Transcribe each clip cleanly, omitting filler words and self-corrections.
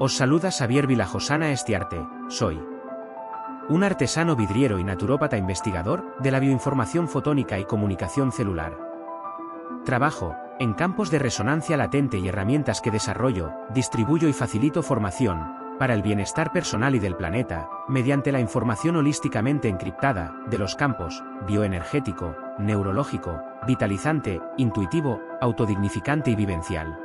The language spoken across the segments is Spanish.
Os saluda Xavier Vilajosana Estiarte, soy un artesano vidriero y naturópata investigador de la bioinformación fotónica y comunicación celular. Trabajo en campos de resonancia latente y herramientas que desarrollo, distribuyo y facilito formación para el bienestar personal y del planeta, mediante la información holísticamente encriptada de los campos bioenergético, neurológico, vitalizante, intuitivo, autodignificante y vivencial.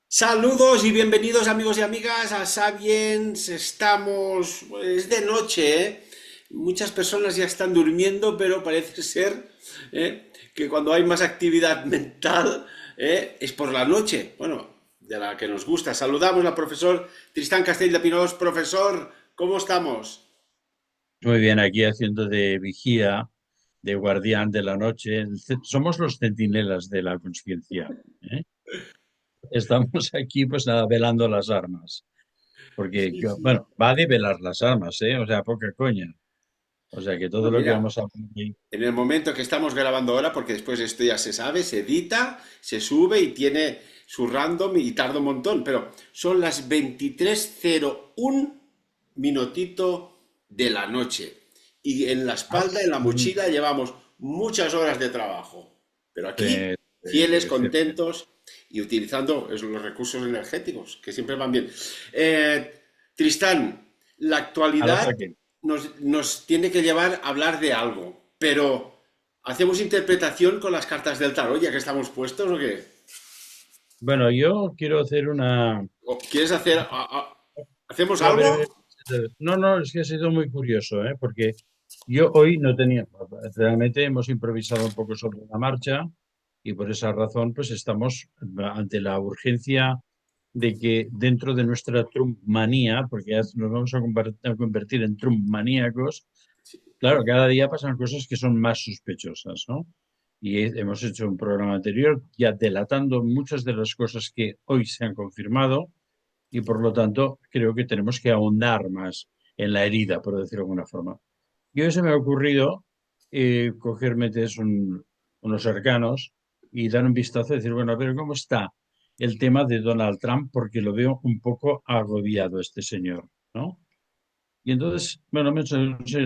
Saludos y bienvenidos amigos y amigas a Sapiens. Es de noche, ¿eh? Muchas personas ya están durmiendo, pero parece ser que cuando hay más actividad mental es por la noche. Bueno, de la que nos gusta. Saludamos al profesor Tristán Castell de Pinós. Profesor, ¿cómo estamos? Muy bien, aquí haciendo de vigía, de guardián de la noche. Somos los centinelas de la conciencia, ¿eh? Estamos aquí, pues nada, velando las armas. Porque, Sí, sí. bueno, va de velar las armas, ¿eh? O sea, poca coña. O sea, que todo No, lo que mira, vamos a hablar aquí. en el momento que estamos grabando ahora, porque después esto ya se sabe, se edita, se sube y tiene su random y tarda un montón, pero son las 23:01 minutito de la noche. Y en la Ah, espalda, en la sí, mochila, llevamos muchas horas de trabajo. Pero aquí, sí, fieles, sí. contentos y utilizando los recursos energéticos, que siempre van bien. Eh, Tristán, la Al actualidad ataque. nos tiene que llevar a hablar de algo, pero ¿hacemos interpretación con las cartas del tarot ya que estamos puestos o qué? Bueno, yo quiero hacer una... ¿O ¿Quieres hacer... ¿Hacemos No, algo? no, no, es que ha sido muy curioso, ¿eh? Porque yo hoy no tenía, realmente hemos improvisado un poco sobre la marcha y por esa razón pues estamos ante la urgencia de que dentro de nuestra Trump manía, porque ya nos vamos a convertir en Trump maníacos, claro, cada día pasan cosas que son más sospechosas, ¿no? Y hemos hecho un programa anterior ya delatando muchas de las cosas que hoy se han confirmado y por lo tanto creo que tenemos que ahondar más en la herida, por decirlo de alguna forma. Y hoy se me ha ocurrido cogerme unos arcanos y dar un vistazo y decir, bueno, a ver cómo está el tema de Donald Trump, porque lo veo un poco agobiado este señor, ¿no? Y entonces, bueno, me he hecho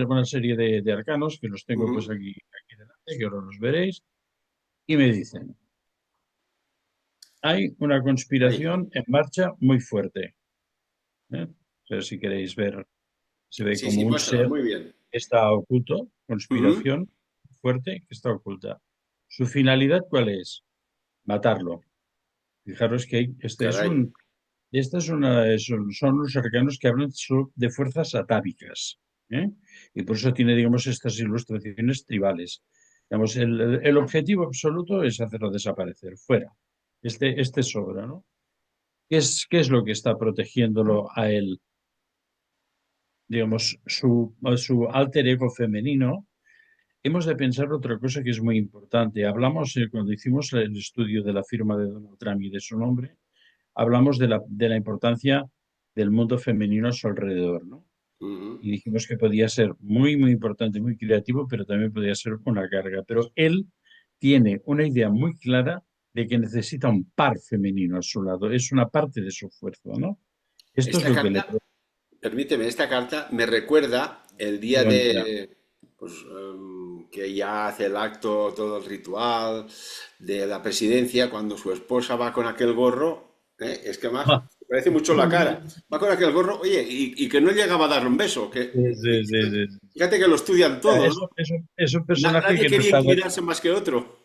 una serie de arcanos que los tengo pues Ujú. aquí delante, que ahora los veréis, y me dicen, hay una Ahí. conspiración en marcha muy fuerte, ¿eh? O sea, si queréis ver, se ve Sí, como sí, un muéstrala, ser muy bien. que está oculto, Ujú. conspiración fuerte que está oculta. ¿Su finalidad cuál es? Matarlo. Fijaros que Caray. son los arcanos que hablan de fuerzas atávicas, ¿eh? Y por eso tiene, digamos, estas ilustraciones tribales. Digamos, el objetivo absoluto es hacerlo desaparecer, fuera. Este sobra, ¿no? Qué es lo que está protegiéndolo a él? Digamos, a su alter ego femenino. Hemos de pensar otra cosa que es muy importante. Hablamos, cuando hicimos el estudio de la firma de Donald Trump y de su nombre, hablamos de la importancia del mundo femenino a su alrededor, ¿no? Ujú. Y dijimos que podía ser muy, muy importante, muy creativo, pero también podía ser una carga. Pero él tiene una idea muy clara de que necesita un par femenino a su lado. Es una parte de su fuerza, ¿no? Esto es Esta lo que le... carta, permíteme, esta carta me recuerda el día Qué bonita. de, pues, que ya hace el acto, todo el ritual de la presidencia, cuando su esposa va con aquel gorro, ¿eh? Es que más, Ah, me parece mucho la cara, va con aquel gorro, oye, y que no llegaba a darle un beso, sí, sí, sí, sí. fíjate que lo estudian todo, ¿no? Es un personaje Nadie que no quería está inclinarse más que otro.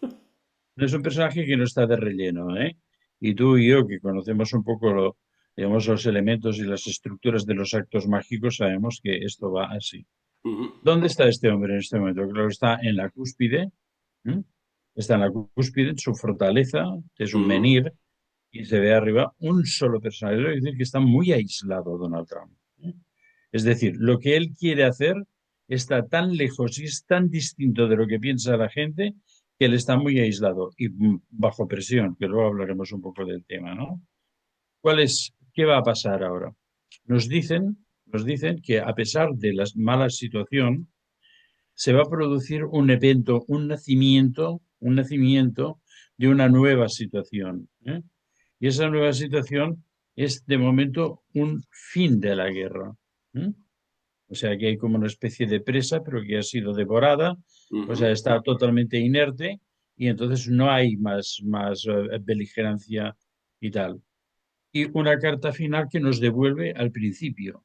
es un personaje que no está de relleno, ¿eh? Y tú y yo, que conocemos un poco digamos, los elementos y las estructuras de los actos mágicos, sabemos que esto va así. Ujú. ¿Dónde está este hombre en este momento? Claro, está en la cúspide, ¿eh? Está en la cúspide, en su fortaleza, es un Ujú. menhir, y se ve arriba un solo personaje. Es decir, que está muy aislado Donald Trump, ¿eh? Es decir, lo que él quiere hacer está tan lejos y es tan distinto de lo que piensa la gente que él está muy aislado y bajo presión, que luego hablaremos un poco del tema, ¿no? ¿Qué va a pasar ahora? Nos dicen, nos dicen que a pesar de la mala situación, se va a producir un evento, un nacimiento de una nueva situación, ¿eh? Y esa nueva situación es de momento un fin de la guerra, ¿eh? O sea que hay como una especie de presa, pero que ha sido devorada, o sea, Ujú. está totalmente inerte y entonces no hay más beligerancia y tal. Y una carta final que nos devuelve al principio.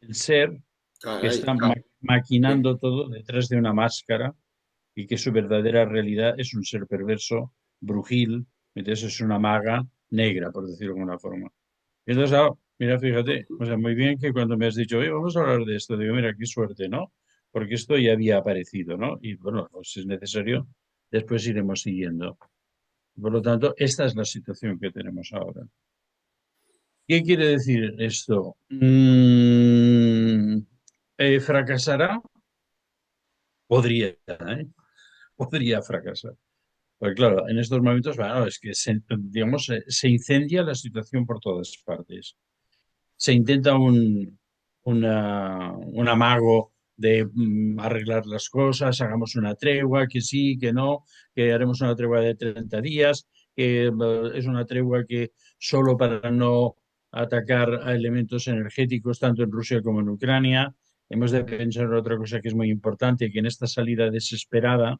El ser que Caray. está maquinando todo detrás de una máscara y que su verdadera realidad es un ser perverso, brujil, entonces es una maga negra, por decirlo de alguna forma. Entonces, mira, fíjate, o sea, muy bien que cuando me has dicho, oye, vamos a hablar de esto, digo, mira, qué suerte, ¿no? Porque esto ya había aparecido, ¿no? Y bueno, pues si es necesario, después iremos siguiendo. Por lo tanto, esta es la situación que tenemos ahora. ¿Qué quiere decir esto? ¿Fracasará? Podría, ¿eh? Podría fracasar. Pues claro, en estos momentos, bueno, es que digamos, se incendia la situación por todas partes. Se intenta un amago de arreglar las cosas, hagamos una tregua, que sí, que no, que haremos una tregua de 30 días, que es una tregua que solo para no atacar a elementos energéticos tanto en Rusia como en Ucrania. Hemos de pensar en otra cosa que es muy importante, que en esta salida desesperada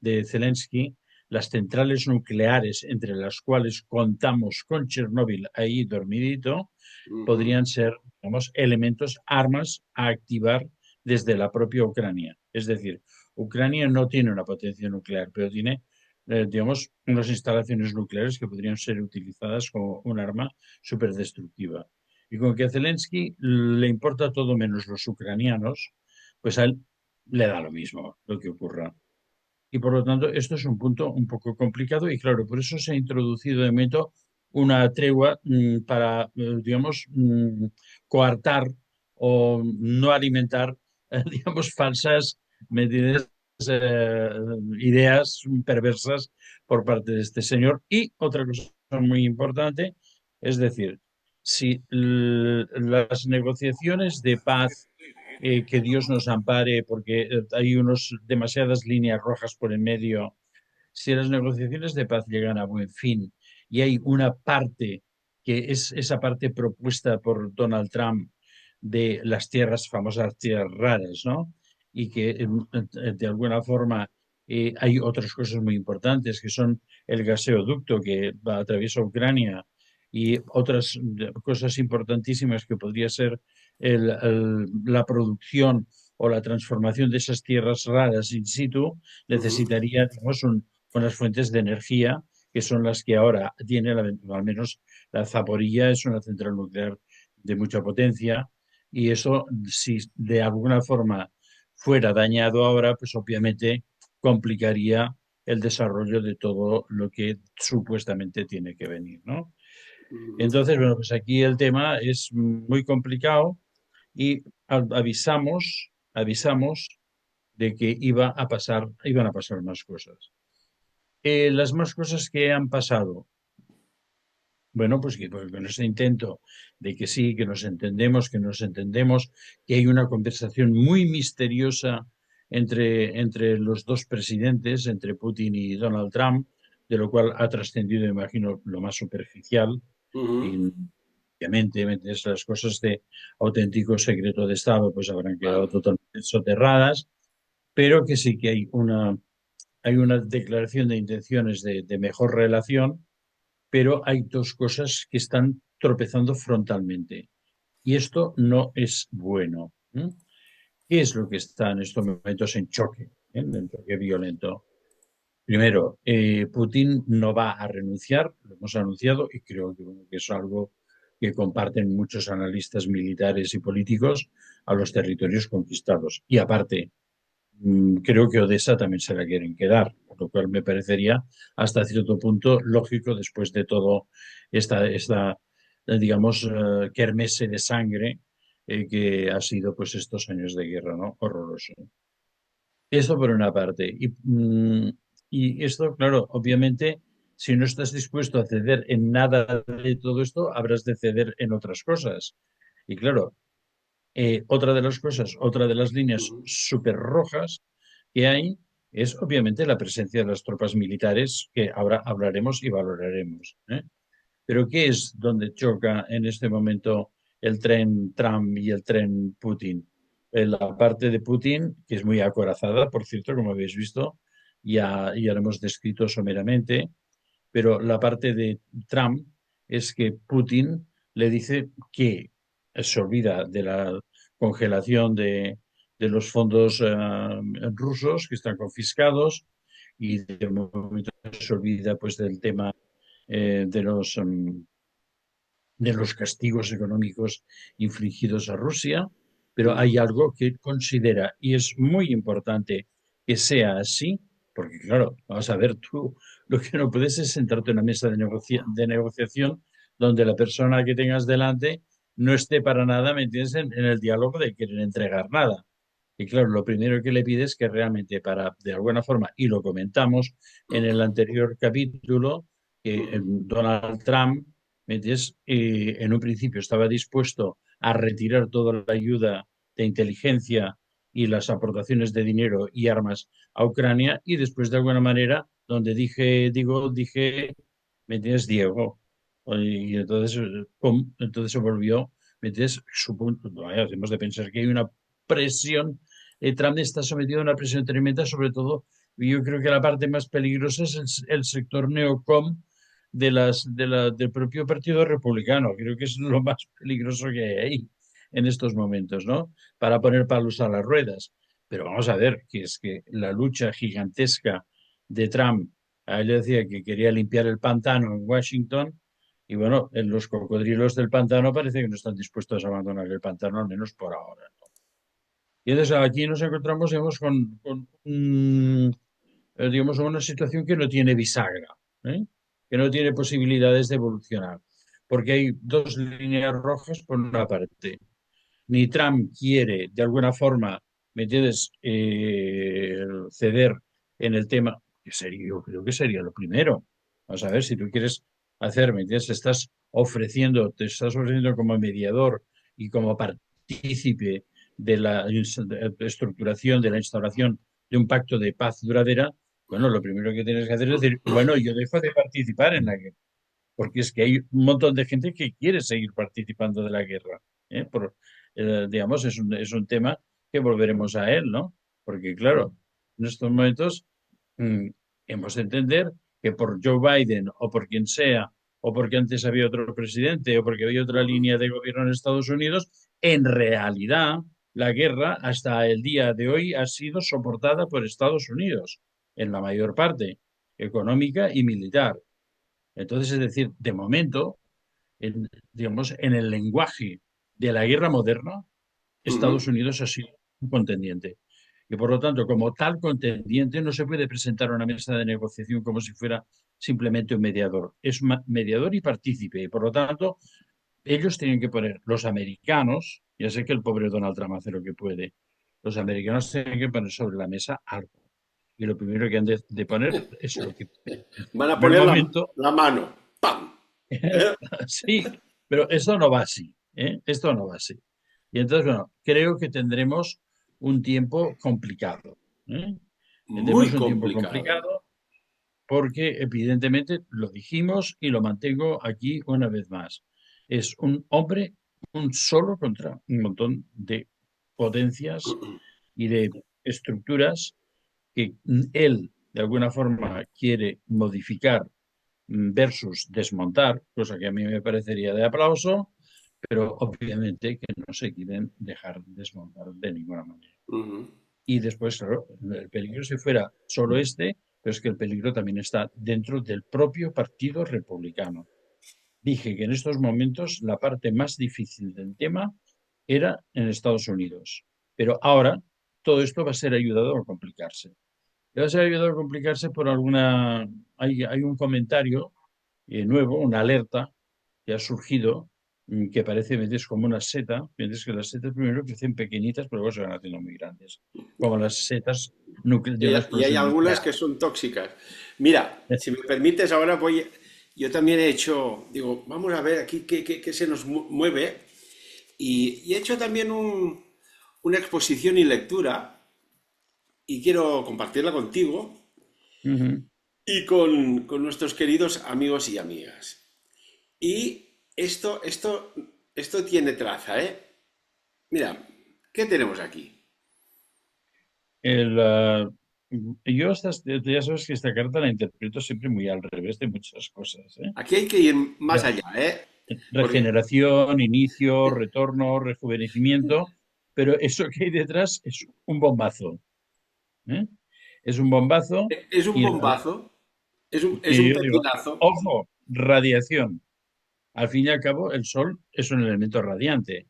de Zelensky, las centrales nucleares, entre las cuales contamos con Chernóbil ahí dormidito, Ujú. podrían ser, digamos, elementos, armas a activar desde la propia Ucrania. Es decir, Ucrania no tiene una potencia nuclear, pero tiene, digamos, unas instalaciones nucleares que podrían ser utilizadas como un arma superdestructiva. Y con que a Zelensky le importa todo menos los ucranianos, pues a él le da lo mismo lo que ocurra. Y por lo tanto, esto es un punto un poco complicado y claro, por eso se ha introducido de momento una tregua para, digamos, coartar o no alimentar, digamos, falsas medidas, eh, ideas perversas por parte de este señor. Y otra cosa muy importante, es decir, si las negociaciones de paz que Dios nos ampare, porque hay demasiadas líneas rojas por en medio. Si las negociaciones de paz llegan a buen fin y hay una parte que es esa parte propuesta por Donald Trump de las tierras, famosas tierras raras, ¿no? Y que de alguna forma hay otras cosas muy importantes que son el gaseoducto que atraviesa Ucrania y otras cosas importantísimas que podría ser la producción o la transformación de esas tierras raras in situ, Ujú. necesitaría, digamos, unas fuentes de energía que son las que ahora tiene, al menos la Zaporilla es una central nuclear de mucha potencia y eso, si de alguna forma fuera dañado ahora, pues obviamente complicaría el desarrollo de todo lo que supuestamente tiene que venir, ¿no? Ujú. Entonces, bueno, pues aquí el tema es muy complicado y avisamos de que iban a pasar más cosas. Las más cosas que han pasado, bueno, pues que pues, con ese intento de que sí, que nos entendemos, que hay una conversación muy misteriosa entre los dos presidentes, entre Putin y Donald Trump, de lo cual ha trascendido, imagino, lo más superficial Ujú. y obviamente esas cosas de auténtico secreto de Estado pues habrán quedado Claro. totalmente soterradas, pero que sí que hay una declaración de intenciones de mejor relación, pero hay dos cosas que están tropezando frontalmente. Y esto no es bueno. ¿Qué es lo que está en estos momentos en choque, en choque violento? Primero, Putin no va a renunciar, lo hemos anunciado, y creo que, bueno, que es algo que comparten muchos analistas militares y políticos a los territorios conquistados. Y aparte, creo que Odessa también se la quieren quedar, por lo cual me parecería hasta cierto punto lógico después de todo esta digamos, kermesse de sangre que ha sido pues estos años de guerra, ¿no? Horroroso. Eso por una parte. Y esto, claro, obviamente si no estás dispuesto a ceder en nada de todo esto, habrás de ceder en otras cosas. Y claro, otra de las cosas, otra de las líneas Ujú, súper rojas que hay es obviamente la presencia de las tropas militares, que ahora hablaremos y valoraremos, ¿eh? Pero ¿qué es donde choca en este momento el tren Trump y el tren Putin? La parte de Putin, que es muy acorazada, por cierto, como habéis visto, ya lo hemos descrito someramente, pero la parte de Trump es que Putin le dice que se olvida de la congelación de los fondos rusos que están confiscados y de momento se olvida pues del tema eh, de los um, de los castigos económicos infligidos a Rusia, pero hay ujú. algo que considera, y es muy importante que sea así, porque claro, vamos a ver, tú lo que no puedes es sentarte en una mesa de negociación donde la persona que tengas delante no esté para nada, ¿me entiendes?, en el diálogo de querer entregar nada. Y claro, lo primero que le pides es que realmente para, de alguna forma, y lo comentamos en el anterior capítulo, que Ujú, Donald Trump, ¿me entiendes? En un principio estaba dispuesto a retirar toda la ayuda de inteligencia y las aportaciones de dinero y armas a Ucrania y después de alguna manera, donde dije, ¿me entiendes? Diego. Y entonces, entonces se volvió, ¿me entiendes? Vaya, hemos de pensar que hay una presión, Trump está sometido a una presión tremenda, sobre todo, yo creo que la parte más peligrosa es el sector neocom del propio Partido Republicano. Creo que es lo más peligroso que hay ahí en estos momentos, ¿no? Para poner palos a las ruedas. Pero vamos a ver, que es que la lucha gigantesca de Trump, a él le decía que quería limpiar el pantano en Washington, y bueno, en los cocodrilos del pantano parece que no están dispuestos a abandonar el pantano, al menos por ahora, ¿no? Y entonces aquí nos encontramos, digamos, digamos, una situación que no tiene bisagra, ¿eh? Que no tiene posibilidades de evolucionar, porque hay dos líneas rojas por una parte. Ni Trump quiere, de alguna forma, ¿me entiendes?, ceder en el tema, que sería, yo creo que sería lo primero. Vamos a ver, si tú quieres hacer, ¿me entiendes?, te estás ofreciendo como mediador y como partícipe de la estructuración, de la instauración de un pacto de paz duradera. Bueno, lo primero que tienes que hacer es decir, bueno, yo dejo de participar en la guerra, porque es que hay un montón de gente que quiere seguir participando de la guerra, ¿eh? Digamos, es un tema que volveremos a él, ¿no? Porque claro, en estos momentos mm, hemos de entender que por Joe Biden o por quien sea, o porque antes había otro presidente, o porque había otra ujú. línea de gobierno en Estados Unidos, en realidad la guerra hasta el día de hoy ha sido soportada por Estados Unidos, en la mayor parte, económica y militar. Entonces, es decir, de momento, digamos, en el lenguaje de la guerra moderna, Estados Ujú. Unidos ha sido un contendiente. Y por lo tanto, como tal contendiente, no se puede presentar a una mesa de negociación como si fuera simplemente un mediador. Es un mediador y partícipe. Y por lo tanto, ellos tienen que poner, los americanos, ya sé que el pobre Donald Trump hace lo que puede, los americanos tienen que poner sobre la mesa algo. Y lo primero que han de poner es lo que, en Van a primer poner momento, la mano. ¡Pam! ¿Eh? sí, pero esto no va así, ¿eh? Esto no va así. Y entonces, bueno, creo que tendremos un tiempo complicado, ¿eh? Tendremos Muy un tiempo complicado. complicado porque evidentemente lo dijimos y lo mantengo aquí una vez más. Es un hombre, un solo contra un montón de potencias y de estructuras que él de alguna forma quiere modificar versus desmontar, cosa que a mí me parecería de aplauso, pero obviamente que no se quieren dejar desmontar de ninguna manera. Ujú. Y después, claro, el peligro si fuera solo este, pero es que el peligro también está dentro del propio Partido Republicano. Dije que en estos momentos la parte más difícil del tema era en Estados Unidos, pero ahora todo esto va a ser ayudado a complicarse. Va a ser ayudado a complicarse por hay un comentario nuevo, una alerta que ha surgido que parece, ¿ves? Como una seta. Ves que las setas primero crecen pequeñitas, pero luego se van haciendo muy grandes, como las setas de una Y hay explosión algunas nuclear. que son tóxicas. Mira, si me permites, ahora voy. Yo también he hecho, digo, vamos a ver aquí qué se nos mueve. Y he hecho también una exposición y lectura y quiero compartirla contigo Ujú. y con nuestros queridos amigos y amigas. Y esto tiene traza, ¿eh? Mira, ¿qué tenemos aquí? El, yo ya sabes que esta carta la interpreto siempre muy al revés de muchas cosas, ¿eh? Aquí hay que ir más Ya. allá, ¿eh? Porque Regeneración, inicio, retorno, rejuvenecimiento, pero eso que hay detrás es un bombazo, ¿eh? Es un bombazo es un y, bombazo, es y un yo digo, pepinazo. ojo, radiación. Al fin y al cabo, el Sol es un elemento radiante.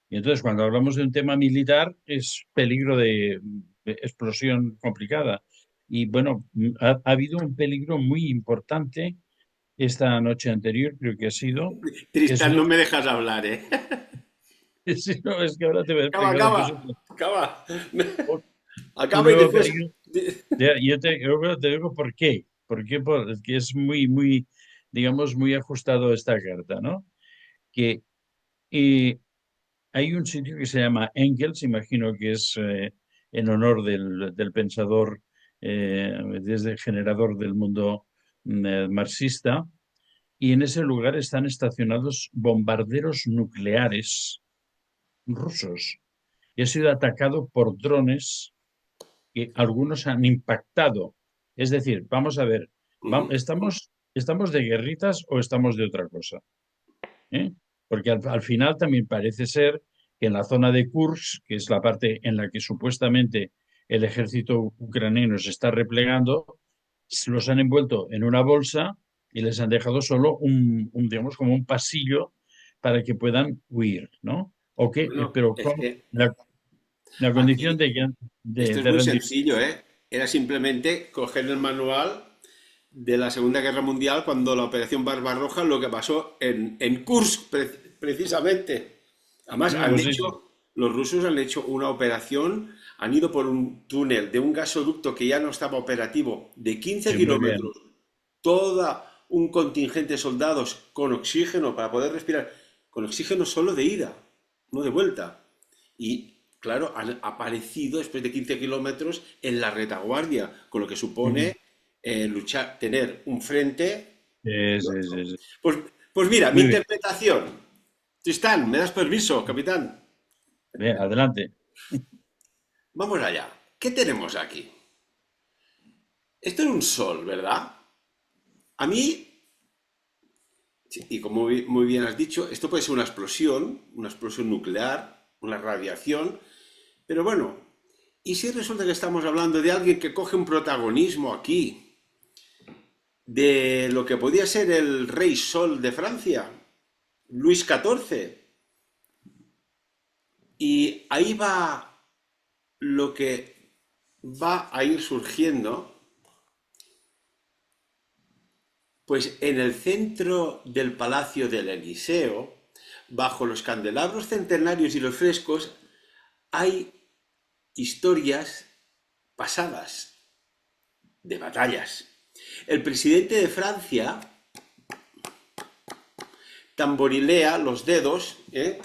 Y entonces, cuando hablamos de un tema militar, es peligro de explosión complicada. Y bueno, ha habido un peligro muy importante esta noche anterior, creo que ha Tristán, sido, no me dejas hablar, ¿eh? sí, no, es que ahora te voy a Acaba, explicar lo que es acaba, acaba. un Acaba y nuevo después. peligro. Yo te digo por qué. Porque es muy, muy, digamos, muy ajustado a esta carta, ¿no? Que eh, hay un sitio que se llama Engels, imagino que es en honor del pensador, desde el generador del mundo marxista, y en ese lugar están estacionados bombarderos nucleares rusos. Y ha sido atacado por drones que algunos han impactado. Es decir, vamos a ver, Ujú. ¿estamos de guerritas o estamos de otra cosa? ¿Eh? Porque al final también parece ser que en la zona de Kursk, que es la parte en la que supuestamente el ejército ucraniano se está replegando, los han envuelto en una bolsa y les han dejado solo digamos, como un pasillo para que puedan huir, ¿no? Bueno, Pero es con que la condición aquí de, esto es de muy rendirse. sencillo, ¿eh? Era simplemente coger el manual de la Segunda Guerra Mundial cuando la Operación Barbarroja, lo que pasó en Kursk, precisamente. Además, Bueno, pues sí, sí. los rusos han hecho una operación, han ido por un túnel de un gasoducto que ya no estaba operativo, de 15 Sí, muy bien. kilómetros, todo un contingente de soldados con oxígeno para poder respirar, con oxígeno solo de ida, no de vuelta. Y claro, han aparecido después de 15 kilómetros en la retaguardia, con lo que Ujú. supone luchar, tener un frente. Sí, sí, sí, sí. Pues, pues mira, mi Muy bien. interpretación. Tristán, ¿me das permiso, capitán? Bien, adelante. Vamos allá. ¿Qué tenemos aquí? Esto es un sol, ¿verdad? A mí, sí, y como muy bien has dicho, esto puede ser una explosión nuclear, una radiación, pero bueno, ¿y si resulta que estamos hablando de alguien que coge un protagonismo aquí, de lo que podía ser el rey sol de Francia, Luis XIV? Y ahí va lo que va a ir surgiendo, pues en el centro del Palacio del Eliseo, bajo los candelabros centenarios y los frescos, hay historias pasadas de batallas. El presidente de Francia tamborilea los dedos, ¿eh?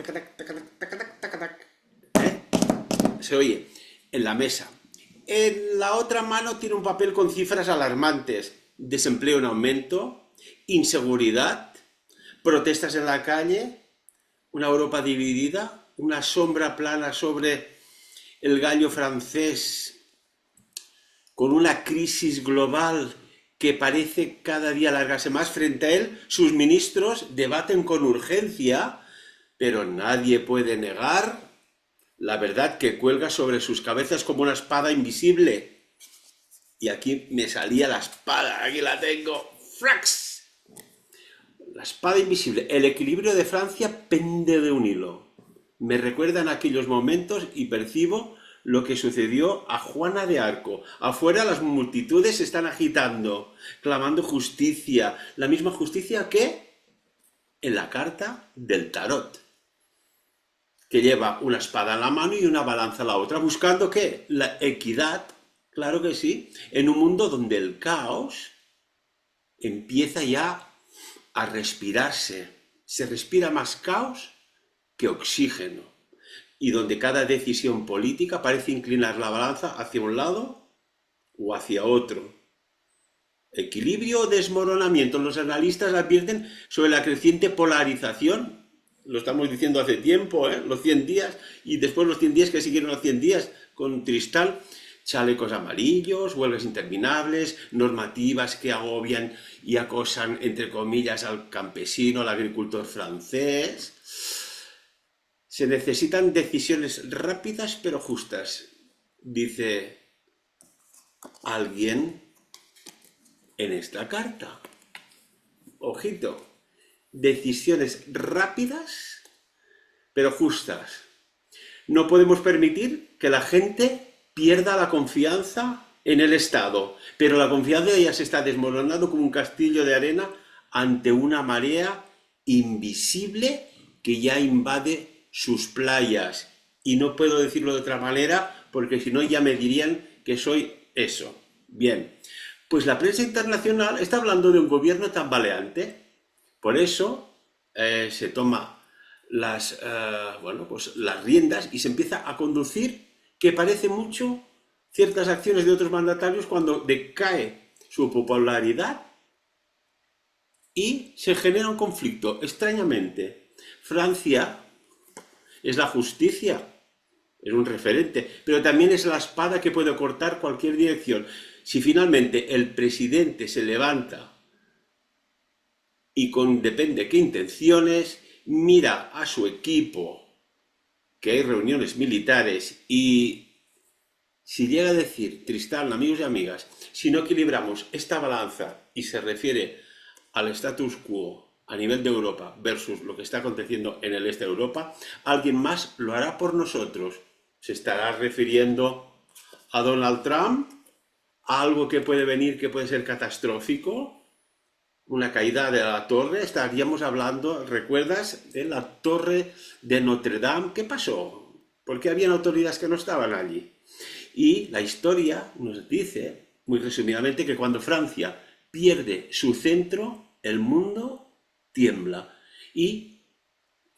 Se oye en la mesa. En la otra mano tiene un papel con cifras alarmantes. Desempleo en aumento, inseguridad, protestas en la calle, una Europa dividida, una sombra plana sobre el gallo francés con una crisis global que parece cada día alargarse más. Frente a él, sus ministros debaten con urgencia, pero nadie puede negar la verdad que cuelga sobre sus cabezas como una espada invisible. Y aquí me salía la espada, aquí la tengo. ¡Frax! La espada invisible. El equilibrio de Francia pende de un hilo. Me recuerdan aquellos momentos y percibo lo que sucedió a Juana de Arco. Afuera las multitudes se están agitando, clamando justicia. La misma justicia que en la carta del tarot, que lleva una espada en la mano y una balanza en la otra, buscando ¿qué? La equidad, claro que sí, en un mundo donde el caos empieza ya a respirarse. Se respira más caos que oxígeno y donde cada decisión política parece inclinar la balanza hacia un lado o hacia otro. Equilibrio o desmoronamiento. Los analistas advierten sobre la creciente polarización. Lo estamos diciendo hace tiempo, ¿eh? Los 100 días y después los 100 días que siguieron los 100 días con Tristal. Chalecos amarillos, huelgas interminables, normativas que agobian y acosan, entre comillas, al campesino, al agricultor francés. Se necesitan decisiones rápidas pero justas, dice alguien en esta carta. Ojito, decisiones rápidas pero justas. No podemos permitir que la gente pierda la confianza en el Estado, pero la confianza ya se está desmoronando como un castillo de arena ante una marea invisible que ya invade sus playas. Y no puedo decirlo de otra manera porque si no ya me dirían que soy eso. Bien, pues la prensa internacional está hablando de un gobierno tambaleante. Por eso se toma pues las riendas y se empieza a conducir, que parece mucho ciertas acciones de otros mandatarios cuando decae su popularidad y se genera un conflicto. Extrañamente, Francia es la justicia, es un referente, pero también es la espada que puede cortar cualquier dirección. Si finalmente el presidente se levanta y con depende qué intenciones, mira a su equipo, que hay reuniones militares, y si llega a decir, Tristán, amigos y amigas, si no equilibramos esta balanza y se refiere al status quo a nivel de Europa versus lo que está aconteciendo en el este de Europa, alguien más lo hará por nosotros. Se estará refiriendo a Donald Trump, a algo que puede venir que puede ser catastrófico, una caída de la torre. Estaríamos hablando, ¿recuerdas? De la torre de Notre Dame. ¿Qué pasó? Porque habían autoridades que no estaban allí. Y la historia nos dice, muy resumidamente, que cuando Francia pierde su centro, el mundo tiembla. Y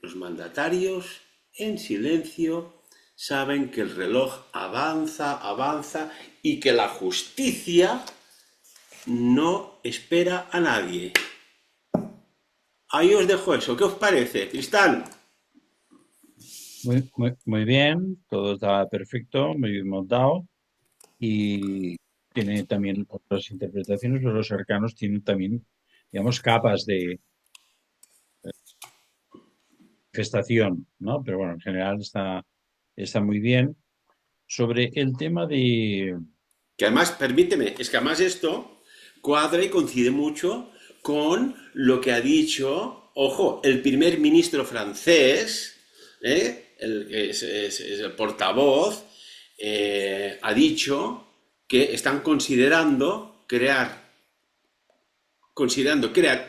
los mandatarios, en silencio, saben que el reloj avanza, avanza y que la justicia no espera a nadie. Ahí os dejo eso. ¿Qué os parece, Tristán? Muy bien, todo está perfecto, muy bien montado y tiene también otras interpretaciones, pero los arcanos tienen también, digamos, capas de manifestación, ¿no? Pero bueno, en general está muy bien. Sobre el tema de... Que además, permíteme, es que además esto cuadra y coincide mucho con lo que ha dicho, ojo, el primer ministro francés, es el portavoz, ha dicho que están considerando crear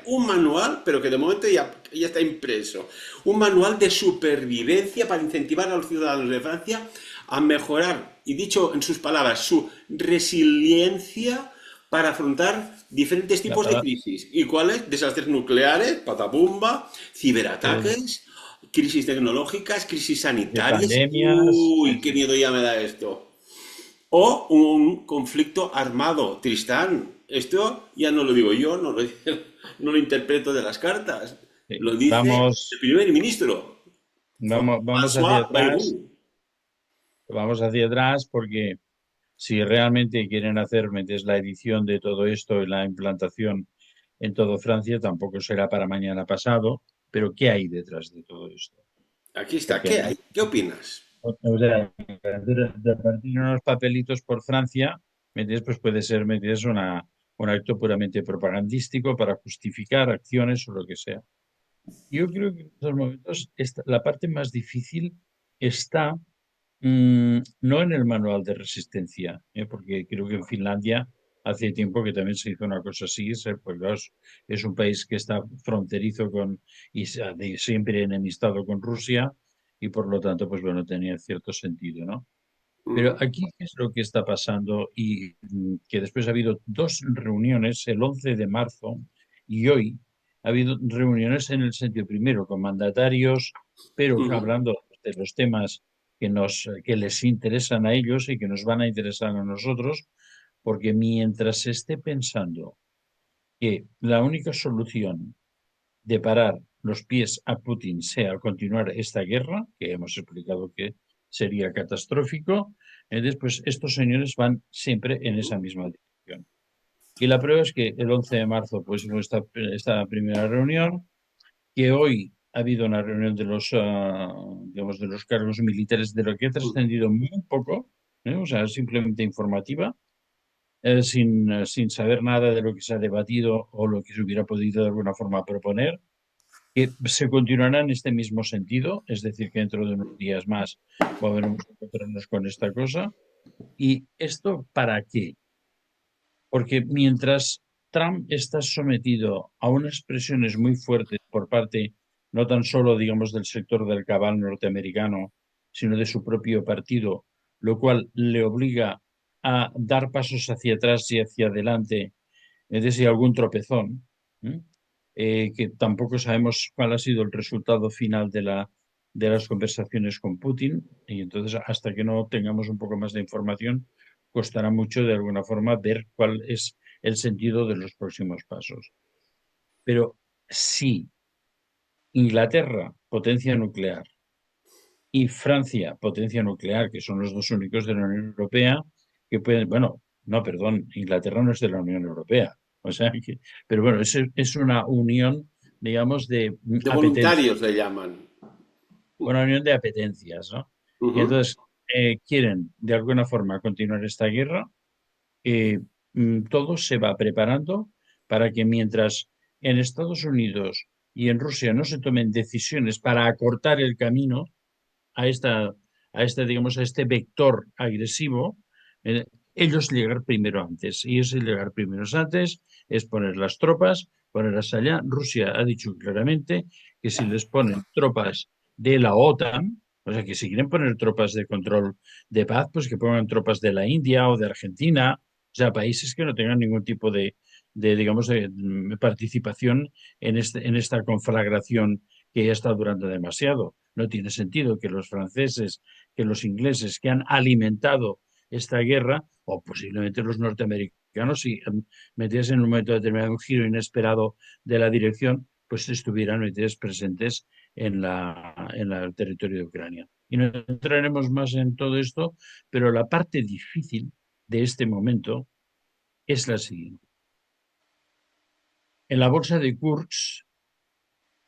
un manual, pero que de momento ya está impreso, un manual de supervivencia para incentivar a los ciudadanos de Francia a mejorar, y dicho en sus palabras, su resiliencia para afrontar diferentes La, tipos de la- crisis. ¿Y cuáles? Desastres nucleares, patapumba, eh, ciberataques, crisis tecnológicas, crisis de sanitarias. pandemias, Uy, qué miedo ya me da esto. O un conflicto armado, Tristán. Esto ya no lo digo yo, no lo interpreto de las cartas. Lo dice el vamos, primer ministro, vamos hacia François atrás, Bayrou. porque si realmente quieren hacer, metes la edición de todo esto y la implantación en todo Francia, tampoco será para mañana pasado, pero ¿qué hay detrás de todo esto? Aquí está. Porque ¿Qué hay? ¿Qué opinas? o sea, de partir unos papelitos por Francia, ¿metes? Pues puede ser, ¿metes? Un acto puramente propagandístico para justificar acciones o lo que sea. Yo creo que en estos momentos la parte más difícil está no en el manual de resistencia, porque creo que en Finlandia hace tiempo que también se hizo una cosa así, pues claro, es un país que está fronterizo con y siempre enemistado con Rusia y por lo tanto, pues bueno, tenía cierto sentido, ¿no? Pero Ujú, aquí, ¿qué es lo que está pasando? Y que después ha habido dos reuniones, el 11 de marzo y hoy, ha habido reuniones en el sentido primero con mandatarios, pero ujú. hablando de los temas que les interesan a ellos y que nos van a interesar a nosotros, porque mientras se esté pensando que la única solución de parar los pies a Putin sea continuar esta guerra, que hemos explicado que sería catastrófico, después estos señores van siempre en esa misma dirección. Y la prueba es que el 11 de marzo pues hubo esta primera reunión, que hoy ha habido una reunión de los, digamos, de los cargos militares, de lo que ha trascendido muy poco, o sea, simplemente informativa, sin saber nada de lo que se ha debatido o lo que se hubiera podido de alguna forma proponer, que se continuará en este mismo sentido, es decir, que dentro de unos días más volveremos a encontrarnos con esta cosa. ¿Y esto para qué? Porque mientras Trump está sometido a unas presiones muy fuertes por parte no tan solo, digamos, del sector del cabal norteamericano, sino de su propio partido, lo cual le obliga a dar pasos hacia atrás y hacia adelante, es decir, algún tropezón, ¿eh? Que tampoco sabemos cuál ha sido el resultado final de las conversaciones con Putin, y entonces hasta que no tengamos un poco más de información, costará mucho de alguna forma ver cuál es el sentido de los próximos pasos. Pero si Inglaterra, potencia nuclear, y Francia, potencia nuclear, que son los dos únicos de la Unión Europea, que pueden, bueno, no, perdón, Inglaterra no es de la Unión Europea, o sea, pero bueno, es una unión, digamos, de De apetencia, voluntarios le llaman. una unión de apetencias, ¿no? Y Ujú. entonces quieren, de alguna forma, continuar esta guerra. eh, Todo se va preparando para que mientras en Estados Unidos y en Rusia no se tomen decisiones para acortar el camino a digamos, a este vector agresivo, eh, ellos llegar primero antes. Y ese llegar primero antes es poner las tropas, ponerlas allá. Rusia ha dicho claramente que si les ponen tropas de la OTAN, o sea, que si quieren poner tropas de control de paz, pues que pongan tropas de la India o de Argentina, o sea, países que no tengan ningún tipo digamos, de participación en esta conflagración que ya está durando demasiado. No tiene sentido que los franceses, que los ingleses, que han alimentado esta guerra, o posiblemente los norteamericanos, si metidas en un momento determinado un giro inesperado de la dirección, pues estuvieran metidos presentes en el territorio de Ucrania. Y no entraremos más en todo esto, pero la parte difícil de este momento es la siguiente. En la bolsa de Kursk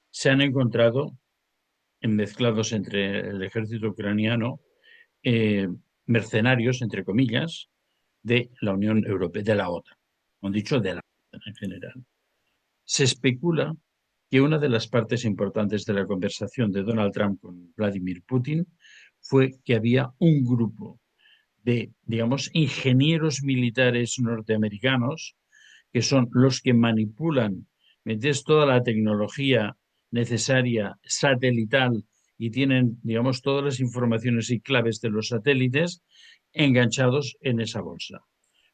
se han encontrado mezclados entre el ejército ucraniano, eh, mercenarios, entre comillas, de la Unión Europea, de la OTAN, han dicho de la OTAN en general. Se especula que una de las partes importantes de la conversación de Donald Trump con Vladimir Putin fue que había un grupo de, digamos, ingenieros militares norteamericanos que son los que manipulan, metes toda la tecnología necesaria satelital y tienen, digamos, todas las informaciones y claves de los satélites enganchados en esa bolsa.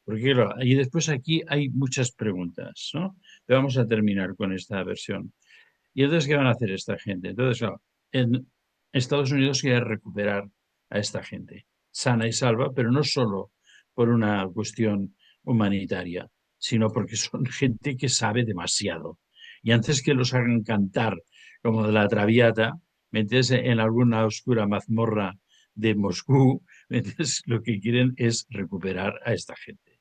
Porque claro, y después aquí hay muchas preguntas, ¿no? Pero vamos a terminar con esta versión. ¿Y entonces qué van a hacer esta gente? Entonces, claro, en Estados Unidos quiere recuperar a esta gente sana y salva, pero no solo por una cuestión humanitaria, sino porque son gente que sabe demasiado. Y antes que los hagan cantar como de la Traviata, meterse en alguna oscura mazmorra de Moscú, entonces lo que quieren es recuperar a esta gente.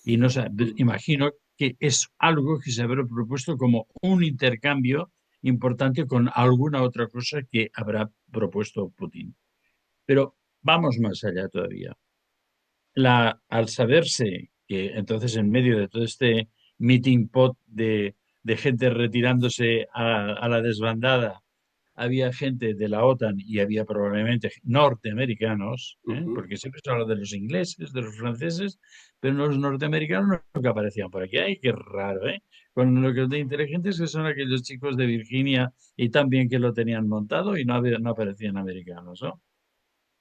Y no sé, imagino que es algo que se habrá propuesto como un intercambio importante con alguna otra cosa que habrá propuesto Putin. Pero vamos más allá todavía. Al saberse que entonces en medio de todo este meeting pot de gente retirándose a la desbandada, había gente de la OTAN y había probablemente norteamericanos, ujú. porque siempre se habla de los ingleses, de los franceses, pero los norteamericanos nunca aparecían por aquí. ¡Ay, qué raro! Con lo que es de inteligentes que son aquellos chicos de Virginia y también que lo tenían montado y no aparecían americanos, ¿no?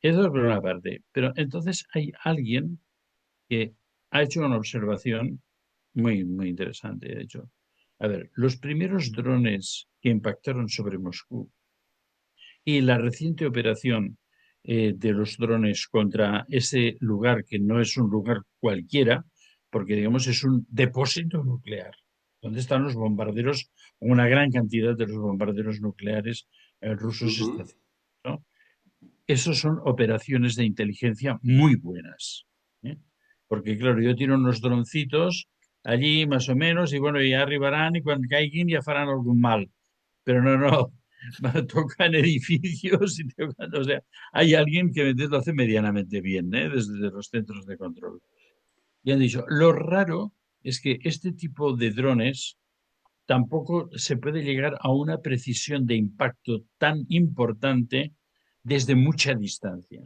Eso es por una parte. Pero entonces hay alguien que ha hecho una observación muy, muy interesante, de hecho. A ver, los primeros drones que impactaron sobre Moscú y la reciente operación de los drones contra ese lugar que no es un lugar cualquiera, porque digamos es un depósito nuclear, donde están los bombarderos, una gran cantidad de los bombarderos nucleares rusos Ujú. estacionados, ¿no? Esos son operaciones de inteligencia muy buenas, ¿eh? Porque claro, yo tiro unos droncitos allí más o menos y bueno, ya arribarán y cuando caigan ya farán algún mal. Pero no, tocan edificios y tocan, o sea, hay alguien que lo hace medianamente bien, ¿eh? Desde los centros de control. Y han dicho, lo raro es que este tipo de drones tampoco se puede llegar a una precisión de impacto tan importante desde mucha distancia.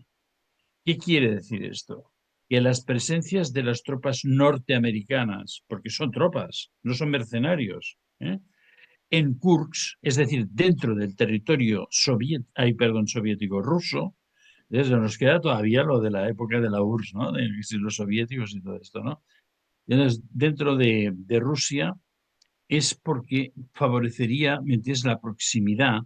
¿Qué quiere decir esto? Que las presencias de las tropas norteamericanas, porque son tropas, no son mercenarios, en Kursk, es decir, dentro del territorio soviético ruso, desde nos queda todavía lo de la época de la URSS, ¿no? De los soviéticos y todo esto, ¿no? Entonces, dentro de Rusia es porque favorecería, ¿me entiendes?, la proximidad,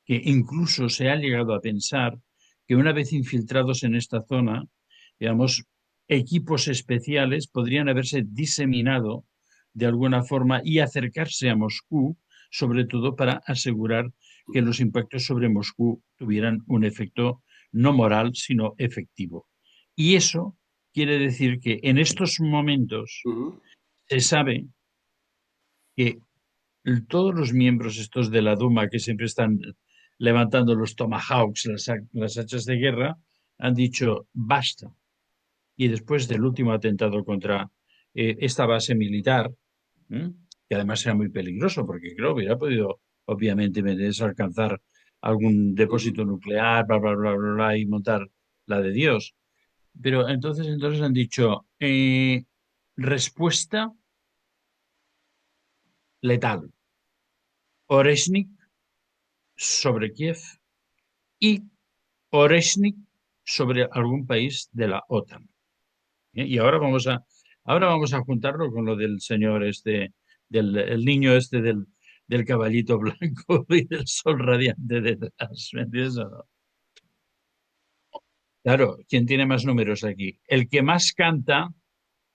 que incluso se ha llegado a pensar que una vez infiltrados en esta zona, digamos, equipos especiales podrían haberse diseminado de alguna forma y acercarse a Moscú, sobre todo para asegurar que los impactos sobre Moscú tuvieran un efecto no moral, sino efectivo. Y eso quiere decir que en estos momentos Ujú. se sabe que todos los miembros estos de la Duma que siempre están levantando los tomahawks, las hachas de guerra, han dicho basta. Y después del último atentado contra esta base militar, ¿eh? Que además era muy peligroso, porque creo que hubiera podido, obviamente, alcanzar algún Ujú. depósito nuclear, bla, bla, bla, bla, bla, y montar la de Dios. Pero entonces han dicho, respuesta letal. Oreshnik sobre Kiev y Oreshnik sobre algún país de la OTAN. Y ahora vamos a juntarlo con lo del señor este, el niño este del caballito blanco y del sol radiante detrás. ¿Me entiendes o no? Claro, ¿quién tiene más números aquí? El que más canta,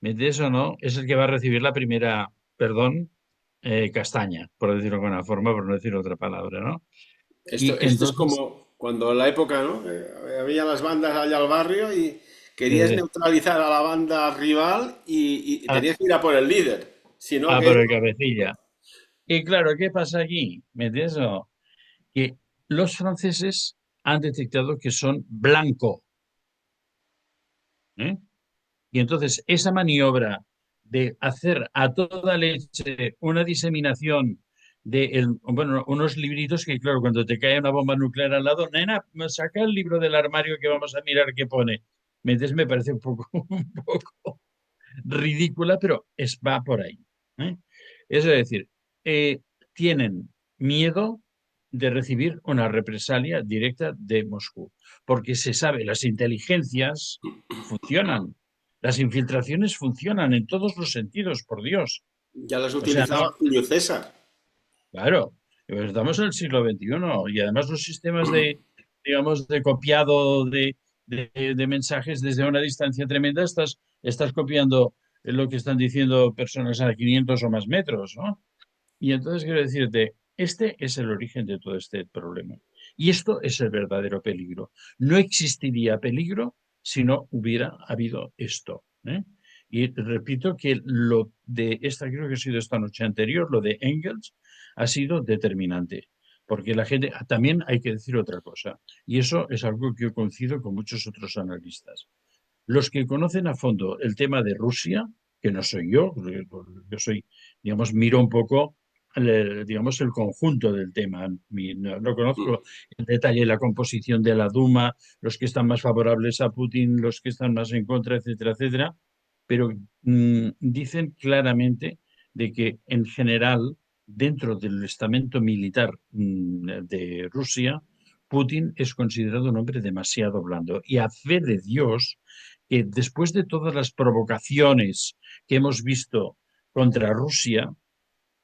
¿me entiendes o no? Es el que va a recibir la primera, perdón, castaña, por decirlo de alguna forma, por no decir otra palabra, ¿no? Esto, Y esto es entonces, como cuando en la época, ¿no? Había las bandas allá al barrio y querías eh, neutralizar a la banda rival y a, tenías que ir a por el líder. Si no, por aquello. el cabecilla. Y claro, ¿qué pasa aquí? ¿Me entiendes? No? Que los franceses han detectado que son blanco, ¿eh? Y entonces esa maniobra de hacer a toda leche una diseminación de bueno, unos libritos que, claro, cuando te cae una bomba nuclear al lado, nena, saca el libro del armario que vamos a mirar qué pone. ¿Me entiendes? Me parece un poco, un poco ridícula, pero va por ahí, ¿eh? Es decir, eh, tienen miedo de recibir una represalia directa de Moscú, porque se sabe, las inteligencias funcionan, las infiltraciones funcionan en todos los sentidos, por Dios. Ya las O sea, utilizaba no, Julio César. claro, pues estamos en el siglo XXI y además los sistemas digamos, de copiado de mensajes desde una distancia tremenda, estás copiando lo que están diciendo personas a 500 o más metros, ¿no? Y entonces quiero decirte, este es el origen de todo este problema. Y esto es el verdadero peligro. No existiría peligro si no hubiera habido esto, ¿eh? Y repito que lo de esta, creo que ha sido esta noche anterior, lo de Engels, ha sido determinante. Porque la gente, también hay que decir otra cosa, y eso es algo que yo coincido con muchos otros analistas. Los que conocen a fondo el tema de Rusia, que no soy yo soy, digamos, miro un poco digamos, el conjunto del tema. No conozco en detalle la composición de la Duma, los que están más favorables a Putin, los que están más en contra, etcétera, etcétera, pero dicen claramente de que en general, dentro del estamento militar de Rusia, Putin es considerado un hombre demasiado blando. Y a fe de Dios que después de todas las provocaciones que hemos visto contra Rusia,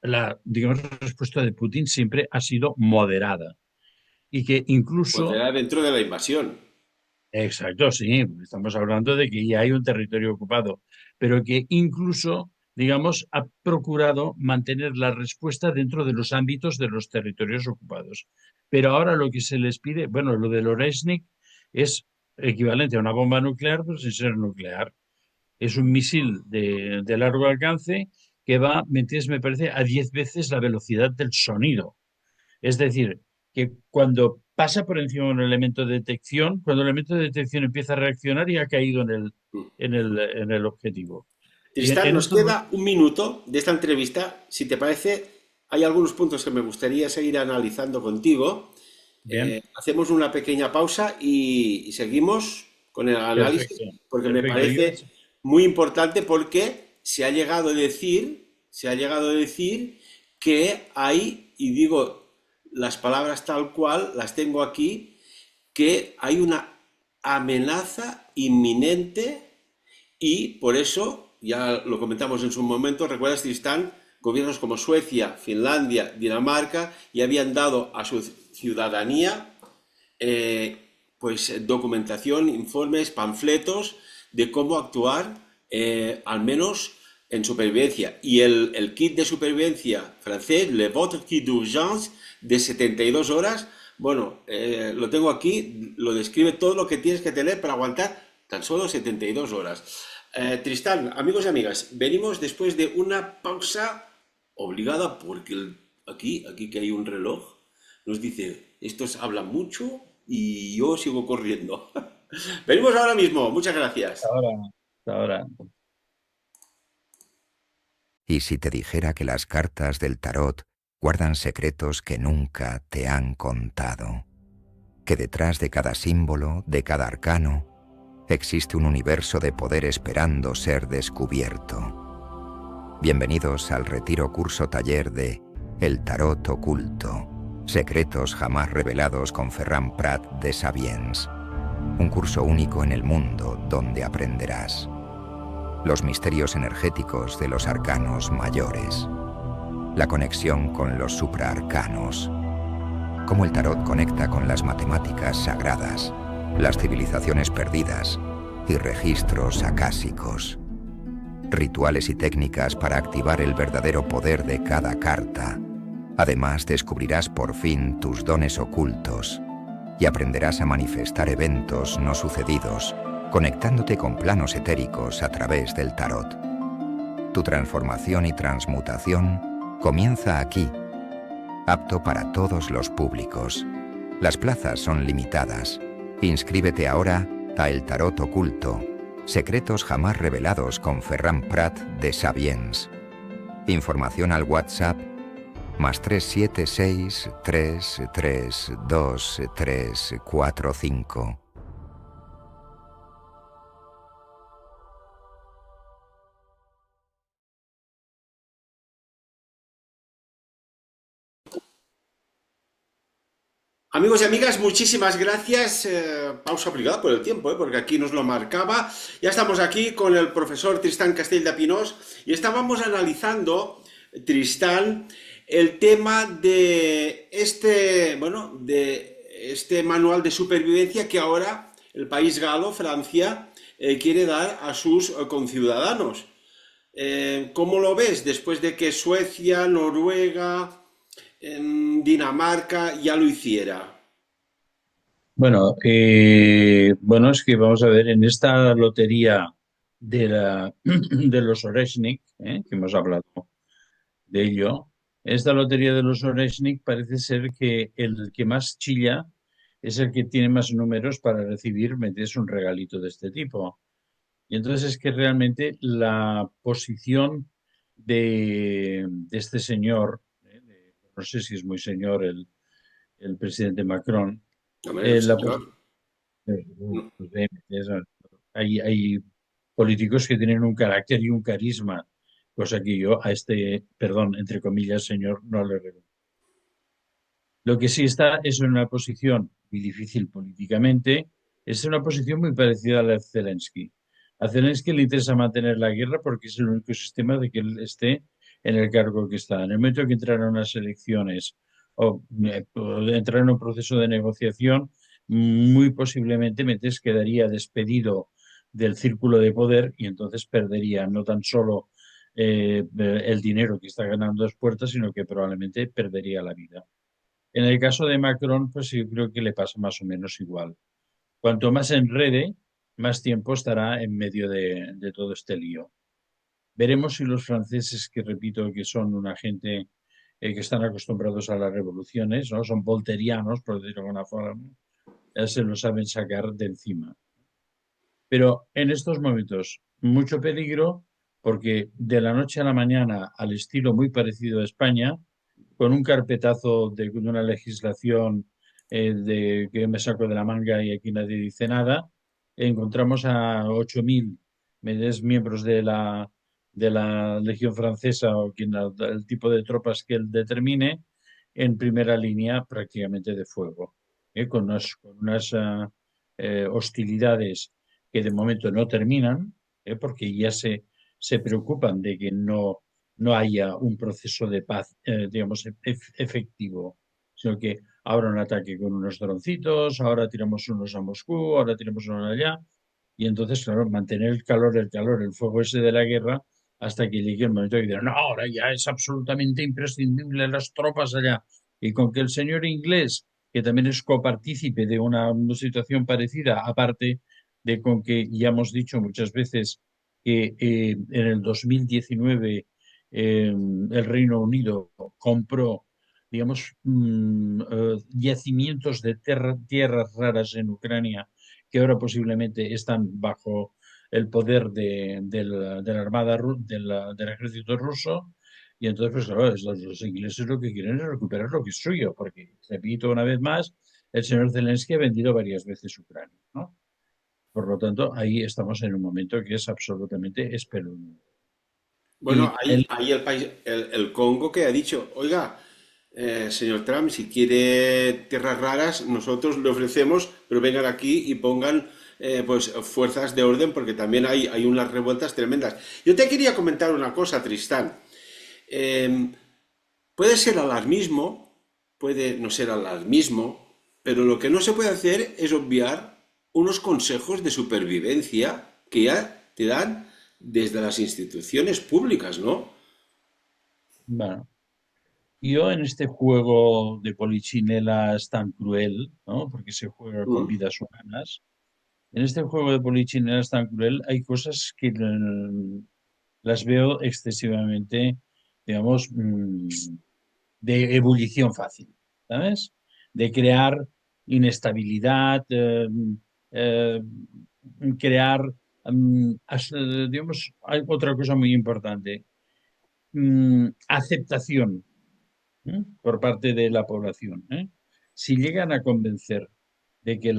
la, digamos, respuesta de Putin siempre ha sido moderada. Y que Pues incluso, era dentro de la invasión. exacto, sí, estamos hablando de que ya hay un territorio ocupado, pero que incluso, digamos, ha procurado mantener la respuesta dentro de los ámbitos de los territorios ocupados. Pero ahora lo que se les pide, bueno, lo del Oreshnik es equivalente a una bomba nuclear, pero sin ser nuclear. Es un misil de largo alcance que va, me parece, a 10 veces la velocidad del sonido. Es decir, que cuando pasa por encima de un elemento de detección, cuando el elemento de detección empieza a reaccionar y ha caído en el objetivo. Y Tristán, en nos estos queda un minuto de esta entrevista. Si te parece, hay algunos puntos que me gustaría seguir analizando contigo. bien, Hacemos una pequeña pausa y seguimos con el análisis, perfecto, porque me perfecto. parece muy importante porque se ha llegado a decir que hay, y digo las palabras tal cual, las tengo aquí, que hay una amenaza inminente y por eso, ya lo comentamos en su momento, recuerdas, Tristán, gobiernos como Suecia, Finlandia, Dinamarca, ya habían dado a su ciudadanía eh, pues documentación, informes, panfletos de cómo actuar, al menos en supervivencia. Y el kit de supervivencia francés, Le Votre Kit d'Urgence, de 72 horas, bueno, lo tengo aquí, lo describe todo lo que tienes que tener para aguantar tan solo 72 horas. Tristán, amigos y amigas, venimos después de una pausa obligada porque aquí que hay un reloj nos dice, estos hablan mucho y yo sigo corriendo. Venimos ahora mismo, muchas gracias. Ahora, ahora. ¿Y si te dijera que las cartas del tarot guardan secretos que nunca te han contado? Que detrás de cada símbolo, de cada arcano, existe un universo de poder esperando ser descubierto. Bienvenidos al retiro curso taller de El Tarot Oculto, secretos jamás revelados con Ferran Prat de Sabiens. Un curso único en el mundo donde aprenderás los misterios energéticos de los arcanos mayores, la conexión con los supraarcanos, cómo el tarot conecta con las matemáticas sagradas, las civilizaciones perdidas y registros acásicos, rituales y técnicas para activar el verdadero poder de cada carta. Además, descubrirás por fin tus dones ocultos y aprenderás a manifestar eventos no sucedidos, conectándote con planos etéricos a través del tarot. Tu transformación y transmutación comienza aquí, apto para todos los públicos. Las plazas son limitadas. Inscríbete ahora a El Tarot Oculto, secretos jamás revelados con Ferran Prat de Sabiens. Información al WhatsApp +376 332 345. Amigos y amigas, muchísimas gracias. Pausa obligada por el tiempo, porque aquí nos lo marcaba. Ya estamos aquí con el profesor Tristán Castell de Pinós y estábamos analizando, Tristán, el tema de este manual de supervivencia que ahora el país galo, Francia, quiere dar a sus conciudadanos. ¿Cómo lo ves después de que Suecia, Noruega, en Dinamarca ya lo hiciera? Bueno, es que vamos a ver, en esta lotería de los Oreshnik, que hemos hablado de ello, esta lotería de los Oreshnik parece ser que el que más chilla es el que tiene más números para recibir, metes un regalito de este tipo. Y entonces es que realmente la posición de este señor, no sé si es muy señor el presidente Macron. Hombre, La señor. pues, hay políticos que tienen un carácter y un carisma, cosa que yo a este, perdón, entre comillas, señor, no le reconozco. Lo que sí está es en una posición muy difícil políticamente, es una posición muy parecida a la de Zelensky. A Zelensky le interesa mantener la guerra porque es el único sistema de que él esté en el cargo que está. En el momento que entraran unas elecciones o entrar en un proceso de negociación, muy posiblemente Metes quedaría despedido del círculo de poder y entonces perdería no tan solo el dinero que está ganando a las puertas, sino que probablemente perdería la vida. En el caso de Macron, pues yo creo que le pasa más o menos igual. Cuanto más se enrede, más tiempo estará en medio de todo este lío. Veremos si los franceses, que repito que son una gente que están acostumbrados a las revoluciones, ¿no? Son volterianos, por decirlo de alguna forma, ya se lo saben sacar de encima. Pero en estos momentos, mucho peligro, porque de la noche a la mañana, al estilo muy parecido a España, con un carpetazo de una legislación que me saco de la manga y aquí nadie dice nada, encontramos a 8.000 miembros de la Legión Francesa o el tipo de tropas que él determine en primera línea prácticamente de fuego, con unas hostilidades que de momento no terminan, porque ya se preocupan de que no haya un proceso de paz, digamos, efectivo, sino que ahora un ataque con unos droncitos, ahora tiramos unos a Moscú, ahora tiramos unos allá, y entonces, claro, mantener el fuego ese de la guerra, hasta que llegue el momento que dirán, no, ahora ya es absolutamente imprescindible las tropas allá. Y con que el señor inglés, que también es copartícipe de una situación parecida, aparte de con que ya hemos dicho muchas veces que en el 2019 el Reino Unido compró, digamos, yacimientos de tierras raras en Ucrania que ahora posiblemente están bajo el poder de la Armada del ejército ruso. Y entonces, pues claro, los ingleses lo que quieren es recuperar lo que es suyo, porque, repito una vez más, el señor Zelensky ha vendido varias veces Ucrania, ¿no? Por lo tanto, ahí estamos en un momento que es absolutamente espeluznante. Bueno, Y ahí el país, el Congo que ha dicho, oiga, señor Trump, si quiere tierras raras, nosotros le ofrecemos, pero vengan aquí y pongan pues fuerzas de orden, porque también hay unas revueltas tremendas. Yo te quería comentar una cosa, Tristán. Eh, Puede ser alarmismo, puede no ser alarmismo, pero lo que no se puede hacer es obviar unos consejos de supervivencia que ya te dan desde las instituciones públicas, ¿no? bueno, yo en este juego de polichinelas tan cruel, ¿no? Porque se juega con Mm. vidas humanas, en este juego de polichinelas tan cruel hay cosas que las veo excesivamente, digamos, de ebullición fácil, ¿sabes? De crear inestabilidad, eh, crear, digamos, hay otra cosa muy importante, aceptación, por parte de la población, ¿eh? Si llegan a convencer de que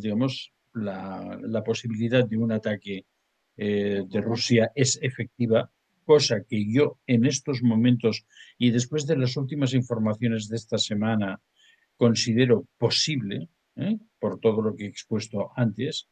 digamos, la posibilidad de un ataque de Rusia es efectiva, cosa que yo en estos momentos y después de las últimas informaciones de esta semana considero posible, por todo lo que he expuesto antes,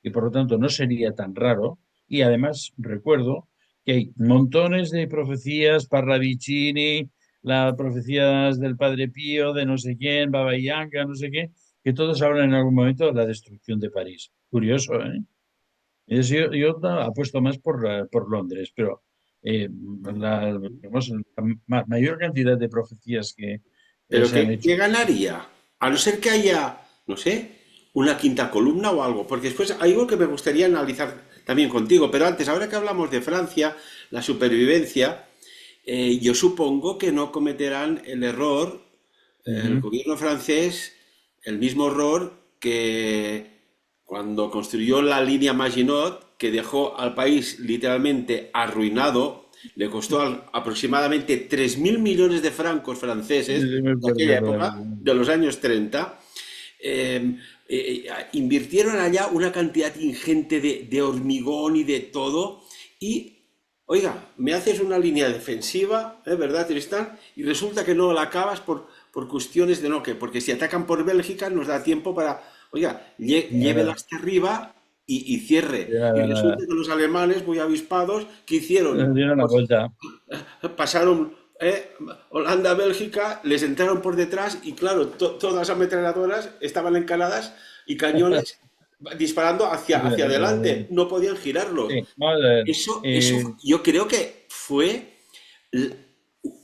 y por lo tanto no sería tan raro. Y además recuerdo que hay montones de profecías, Parravicini, las profecías del Padre Pío, de no sé quién, Baba Yanga, no sé qué, que todos hablan en algún momento de la destrucción de París. Curioso, ¿eh? Yo apuesto más por Londres, pero digamos, la mayor cantidad de profecías que Pero se han hecho. ¿qué ganaría? A no ser que haya, no sé, una quinta columna o algo, porque después hay algo que me gustaría analizar también contigo, pero antes, ahora que hablamos de Francia, la supervivencia, yo supongo que no cometerán el error, el Ujú. gobierno francés, el mismo error que cuando construyó la línea Maginot, que dejó al país literalmente arruinado, Le costó aproximadamente 3.000 millones de francos Sí, franceses sí, me de acuerdo aquella época, todavía. de los años 30. Invirtieron allá una cantidad ingente de hormigón y de todo. Y, oiga, me haces una línea defensiva, ¿verdad, Tristán? Y resulta que no la acabas por cuestiones de no que, porque si atacan por Bélgica nos da tiempo para, oiga, llévela Nada, hasta arriba y cierre. Y nada, resulta nada. que los alemanes, muy avispados, ¿qué hicieron? Dieron la Pues vuelta. pasaron Holanda-Bélgica, les entraron por detrás y claro, todas las ametralladoras estaban encaladas y cañones disparando hacia adelante, no podían girarlos. Sí, vamos a ver. Eso yo creo que fue l-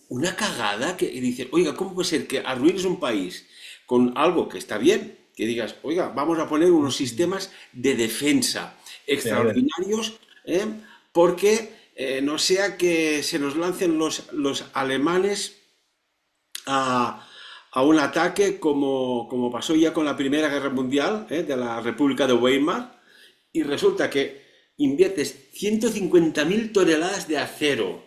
una cagada que dices, oiga, ¿cómo puede ser que arruines un país con algo que está bien? Que digas, oiga, vamos a poner unos sistemas de defensa Sí, a ver. extraordinarios, ¿eh? Porque no sea que se nos lancen los alemanes a, a un ataque como pasó ya con la Primera Guerra Mundial, de la República de Weimar, y resulta que inviertes 150.000 toneladas de acero,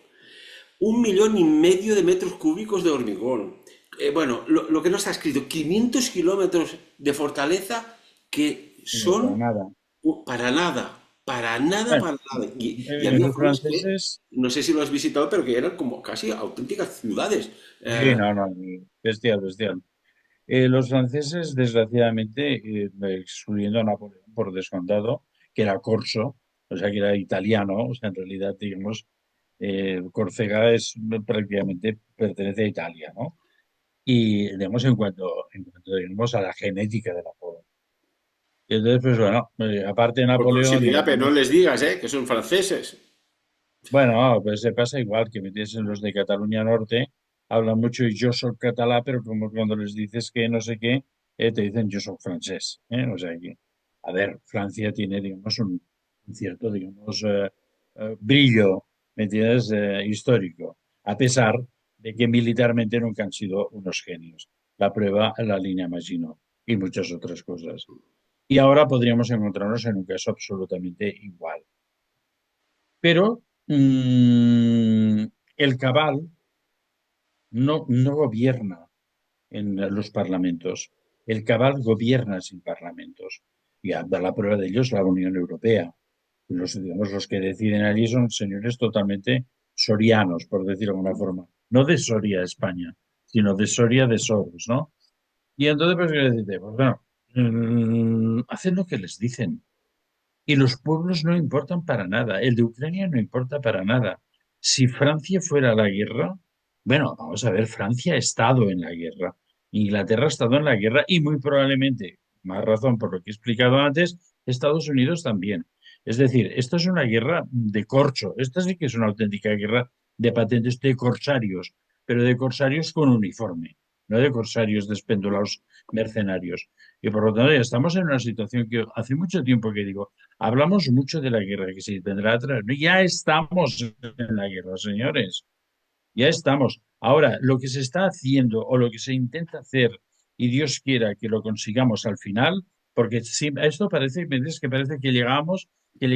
1,5 millones de metros cúbicos de hormigón. Bueno, lo que no está escrito, 500 kilómetros de fortaleza que Para son nada. para nada, para nada, Bueno, para nada. Y había los zonas que, franceses, no sé si lo has visitado, pero que eran como casi auténticas ciudades. sí, no, no, bestial, bestial. Los franceses, desgraciadamente, excluyendo a Napoleón por descontado, que era corso, o sea, que era italiano, o sea, en realidad, digamos, Córcega es prácticamente pertenece a Italia, ¿no? Y, digamos, en cuanto digamos, a la genética de la población. Y entonces, pues bueno, aparte de Por Napoleón, proximidad, pero no digamos, les digas, que son franceses. bueno, pues se pasa igual que metes en los de Cataluña Norte, hablan mucho y yo soy catalá, pero como cuando les dices que no sé qué, te dicen yo soy francés. O sea que, a ver, Francia tiene, digamos, un cierto, digamos, brillo, ¿me entiendes? Histórico, a pesar de que militarmente nunca han sido unos genios. La prueba, la línea Maginot y muchas otras cosas. Y ahora podríamos encontrarnos en un caso absolutamente igual. Pero el cabal no gobierna en los parlamentos. El cabal gobierna sin parlamentos. Y a la prueba de ello es la Unión Europea. Digamos, los que deciden allí son señores totalmente sorianos, por decirlo de alguna forma. No de Soria, España, sino de Soria de Soros, ¿no? Y entonces, pues, ¿qué decirte? Pues bueno, hacen lo que les dicen. Y los pueblos no importan para nada. El de Ucrania no importa para nada. Si Francia fuera a la guerra, bueno, vamos a ver, Francia ha estado en la guerra. Inglaterra ha estado en la guerra y muy probablemente, más razón por lo que he explicado antes, Estados Unidos también. Es decir, esto es una guerra de corcho. Esta sí que es una auténtica guerra de patentes de corsarios, pero de corsarios con uniforme, no de corsarios despendulados mercenarios. Y por lo tanto, ya estamos en una situación que hace mucho tiempo que digo, hablamos mucho de la guerra que se tendrá atrás. Ya estamos en la guerra, señores. Ya estamos. Ahora, lo que se está haciendo o lo que se intenta hacer, y Dios quiera que lo consigamos al final, porque si, esto parece, ¿me entiendes? Que parece que llegamos ¿me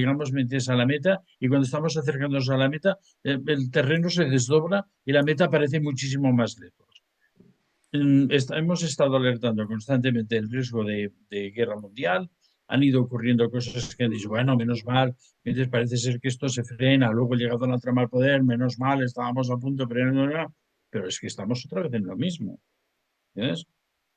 entiendes? A la meta, y cuando estamos acercándonos a la meta, el terreno se desdobla y la meta parece muchísimo más lejos. Hemos estado alertando constantemente del riesgo de guerra mundial. Han ido ocurriendo cosas que han dicho, bueno, menos mal, entonces parece ser que esto se frena, luego ha llegado la trama al poder, menos mal, estábamos a punto, pero es que estamos otra vez en lo mismo. ¿Entiendes?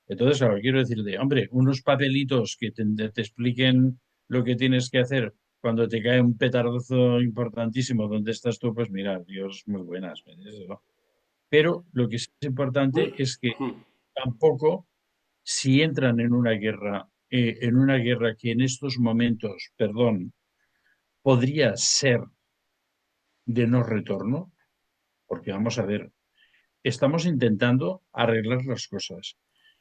Entonces, ahora quiero decirte, hombre, unos papelitos que te expliquen lo que tienes que hacer cuando te cae un petardazo importantísimo, ¿dónde estás tú? Pues mira, Dios, muy buenas. ¿Me entiendes? ¿No? Pero lo que es importante es que tampoco si entran en una guerra que en estos momentos, perdón, podría ser de no retorno, porque vamos a ver, estamos intentando arreglar las cosas,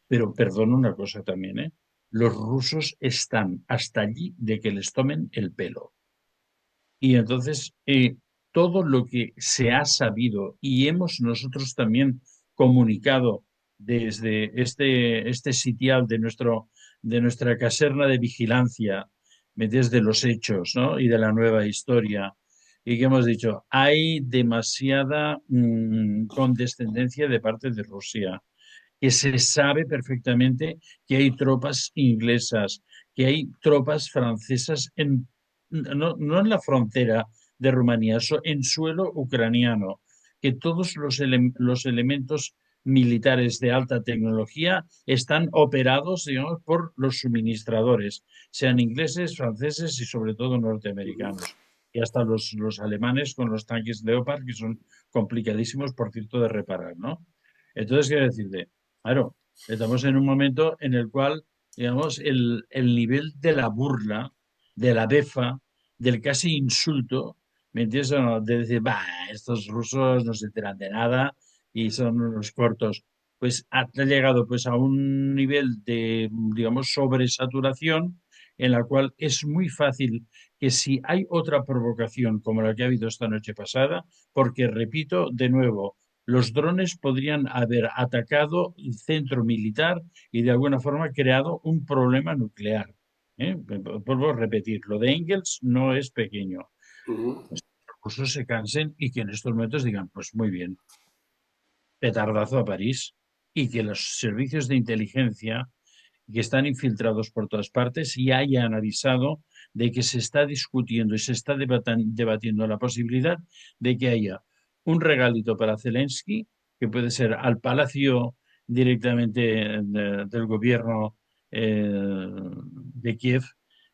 pero perdón una cosa también, ¿eh? Los rusos están hasta allí de que les tomen el pelo. Y entonces, todo lo que se ha sabido y hemos nosotros también comunicado desde este sitial de nuestra caserna de vigilancia, desde los hechos, ¿no? Y de la nueva historia, y que hemos dicho, hay demasiada condescendencia de parte de Rusia, que se sabe perfectamente que hay tropas inglesas, que hay tropas francesas no en la frontera de Rumanía, en suelo ucraniano, que todos los elementos militares de alta tecnología están operados, digamos, por los suministradores, sean ingleses, franceses y sobre todo norteamericanos. Y hasta los alemanes con los tanques Leopard, que son complicadísimos, por cierto, de reparar, ¿no? Entonces, quiero decirte, claro, estamos en un momento en el cual, digamos, el nivel de la burla, de la befa, del casi insulto, ¿me entiendes? O no? De decir, bah, estos rusos no se enteran de nada y son unos cortos. Pues ha llegado pues a un nivel de, digamos, sobresaturación en la cual es muy fácil que si hay otra provocación como la que ha habido esta noche pasada, porque repito de nuevo, los drones podrían haber atacado el centro militar y de alguna forma creado un problema nuclear. ¿Eh? Vuelvo a repetir, lo de Engels no es pequeño. Ujú. Los rusos se cansen y que en estos momentos digan, pues muy bien, petardazo a París y que los servicios de inteligencia que están infiltrados por todas partes ya hayan avisado de que se está discutiendo y se está debatiendo la posibilidad de que haya un regalito para Zelensky, que puede ser al palacio directamente del gobierno de Kiev,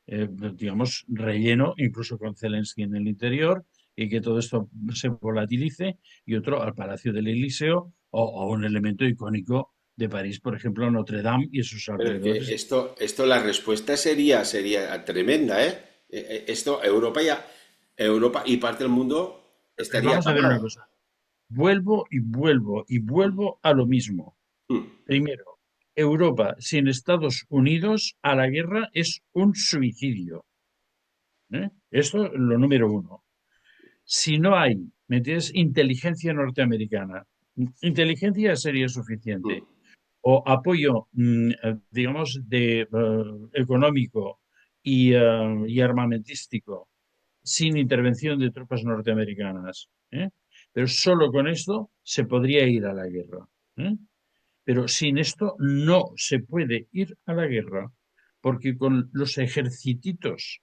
digamos, relleno, incluso con Zelensky en el interior, y que todo esto se volatilice, y otro al Palacio del Elíseo o un elemento icónico de París, por ejemplo, Notre Dame y sus Pero es que alrededores. esto la respuesta sería tremenda, ¿eh? Esto, Europa y parte del mundo Pero estaría vamos a ver una acabado. cosa. Vuelvo y vuelvo y vuelvo a lo mismo. Mm, Primero, Europa sin Estados Unidos a la guerra es un suicidio. ¿Eh? Esto es lo número uno. Si no hay, ¿me entiendes? Inteligencia norteamericana, inteligencia sería mm. suficiente, o apoyo, digamos, económico y armamentístico sin intervención de tropas norteamericanas. ¿Eh? Pero solo con esto se podría ir a la guerra. ¿Eh? Pero sin esto no se puede ir a la guerra, porque con los ejercititos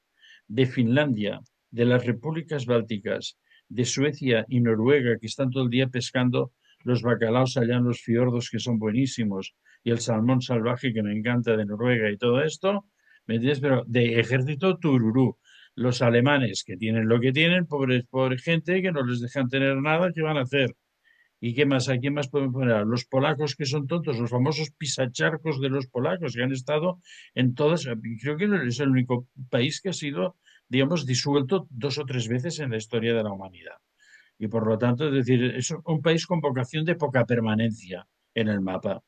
de Finlandia, de las repúblicas bálticas, de Suecia y Noruega, que están todo el día pescando los bacalaos allá en los fiordos, que son buenísimos, y el salmón salvaje, que me encanta de Noruega y todo esto, ¿me entiendes? Pero de ejército tururú. Los alemanes, que tienen lo que tienen, pobres, pobre gente, que no les dejan tener nada, ¿qué van a hacer? ¿Y qué más? ¿A quién más podemos poner? Los polacos que son tontos, los famosos pisacharcos de los polacos que han estado en todas. Creo que es el único país que ha sido, digamos, disuelto 2 o 3 veces en la historia de la humanidad. Y por lo tanto, es decir, es un país con vocación de poca permanencia en el mapa.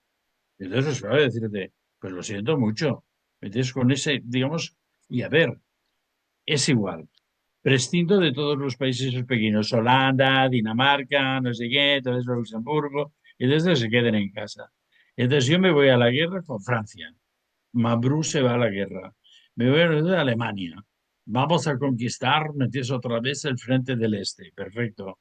Entonces, pues, claro, decirte, pues lo siento mucho. Entonces, con ese, digamos, y a ver, es igual. Prescindo de todos los países pequeños, Holanda, Dinamarca, no sé qué, todo eso, Luxemburgo, y desde se queden en casa. Entonces yo me voy a la guerra con Francia. Mabrú se va a la guerra. Me voy a Alemania. Vamos a conquistar, metes otra vez el frente del este. Perfecto.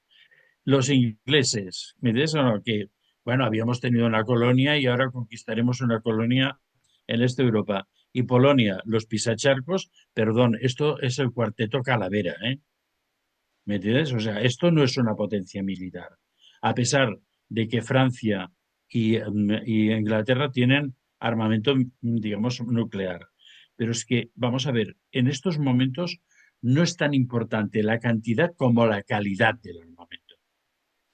Los ingleses, ¿me entiendes o no? Que, bueno, habíamos tenido una colonia y ahora conquistaremos una colonia en este de Europa. Y Polonia, los pisacharcos, perdón, esto es el cuarteto Calavera, ¿eh? ¿Me entiendes? O sea, esto no es una potencia militar. A pesar de que Francia y Inglaterra tienen armamento, digamos, nuclear. Pero es que, vamos a ver, en estos momentos no es tan importante la cantidad como la calidad del armamento.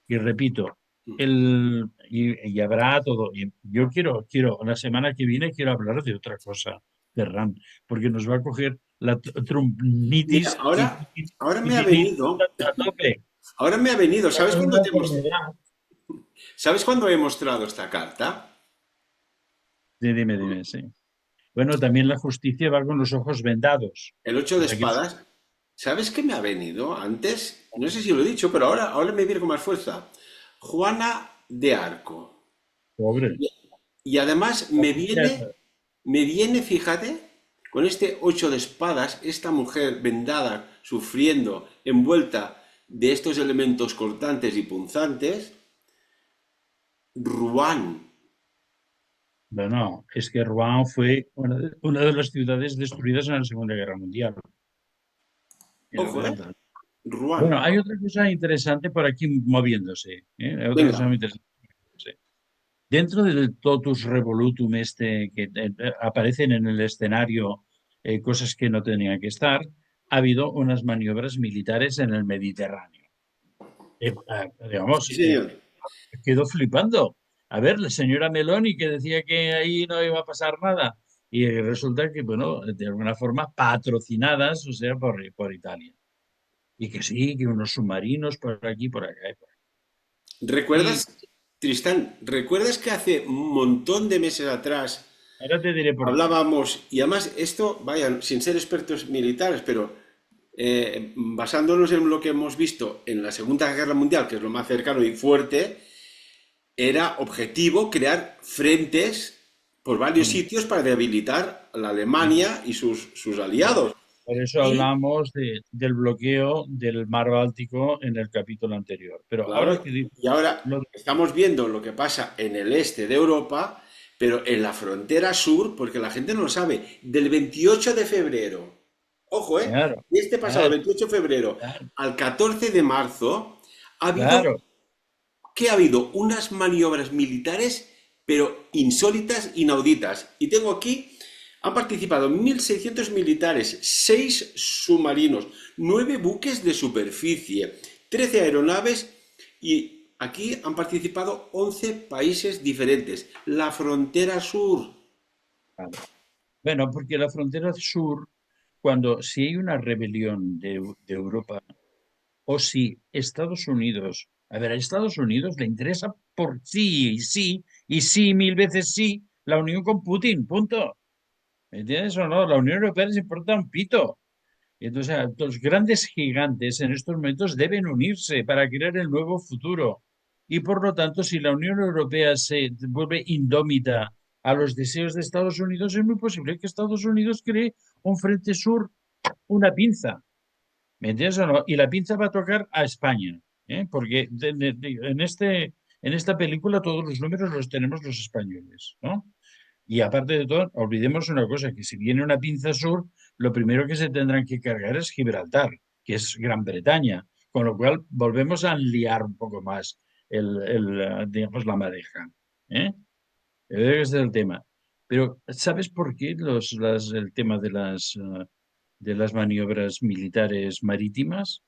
Y repito, y habrá todo. Y yo la semana que viene quiero hablar de otra cosa, Ferran, porque nos va a coger la Mira, trumnitis ahora y me ha vinitis venido, a tope. ahora me ha venido. Es una enfermedad. ¿Sabes cuándo he mostrado esta carta? Sí, dime, sí. Bueno, también la justicia va con los ojos vendados. El 8 O de sea que es espadas. ¿Sabes qué me ha venido antes? No sé si lo he dicho, pero ahora me viene con más fuerza. Juana de Arco. pobre. Y además me viene, fíjate, con este 8 de espadas, esta mujer vendada, sufriendo, envuelta de estos elementos cortantes y punzantes, Rouen. Bueno, es que Rouen fue una de las ciudades destruidas en la Segunda Guerra Mundial. Era Ojo, verdad. Rouen. Bueno, hay otra cosa interesante por aquí moviéndose, ¿eh? Hay otra cosa Venga, muy interesante. Moviéndose. Dentro del totus revolutum este que aparecen en el escenario cosas que no tenían que estar, ha habido unas maniobras militares en el Mediterráneo. Digamos, sí señor. quedó flipando. A ver, la señora Meloni que decía que ahí no iba a pasar nada y resulta que, bueno, de alguna forma patrocinadas, o sea, por Italia. Y que sí, que unos submarinos por aquí, por acá. Y por acá. Y ¿Recuerdas, Tristán, recuerdas que hace un montón de meses atrás ahora te diré por qué. hablábamos, y además esto, vaya, sin ser expertos militares, pero basándonos en lo que hemos visto en la Segunda Guerra Mundial, que es lo más cercano y fuerte, era objetivo crear frentes por varios Mm. sitios para debilitar a la Alemania y sus aliados. Por eso Y, hablamos del bloqueo del mar Báltico en el capítulo anterior. Pero ahora claro, que dices y ahora lo estamos viendo lo que pasa en el este de Europa, pero en la frontera sur, porque la gente no lo sabe, del 28 de febrero, ojo, claro, y este pasado claro, 28 de febrero claro, al 14 de marzo, ha habido claro. que ha habido unas maniobras militares, pero insólitas, inauditas. Y tengo aquí, han participado 1.600 militares, 6 submarinos, 9 buques de superficie, 13 aeronaves y aquí han participado 11 países diferentes. La frontera sur. Claro. Bueno, porque la frontera sur, cuando si hay una rebelión de Europa, o si Estados Unidos, a ver, a Estados Unidos le interesa por sí y sí, mil veces sí, la unión con Putin, punto. ¿Me entiendes o no? La Unión Europea les importa un pito. Y entonces, los grandes gigantes en estos momentos deben unirse para crear el nuevo futuro. Y por lo tanto, si la Unión Europea se vuelve indómita a los deseos de Estados Unidos, es muy posible que Estados Unidos cree un frente sur, una pinza. ¿Me entiendes o no? Y la pinza va a tocar a España, ¿eh? Porque en esta película todos los números los tenemos los españoles, ¿no? Y aparte de todo, olvidemos una cosa, que si viene una pinza sur, lo primero que se tendrán que cargar es Gibraltar, que es Gran Bretaña, con lo cual volvemos a liar un poco más digamos, la madeja. ¿Eh? Yo creo que ese es el tema. Pero, ¿sabes por qué el tema de las maniobras militares marítimas?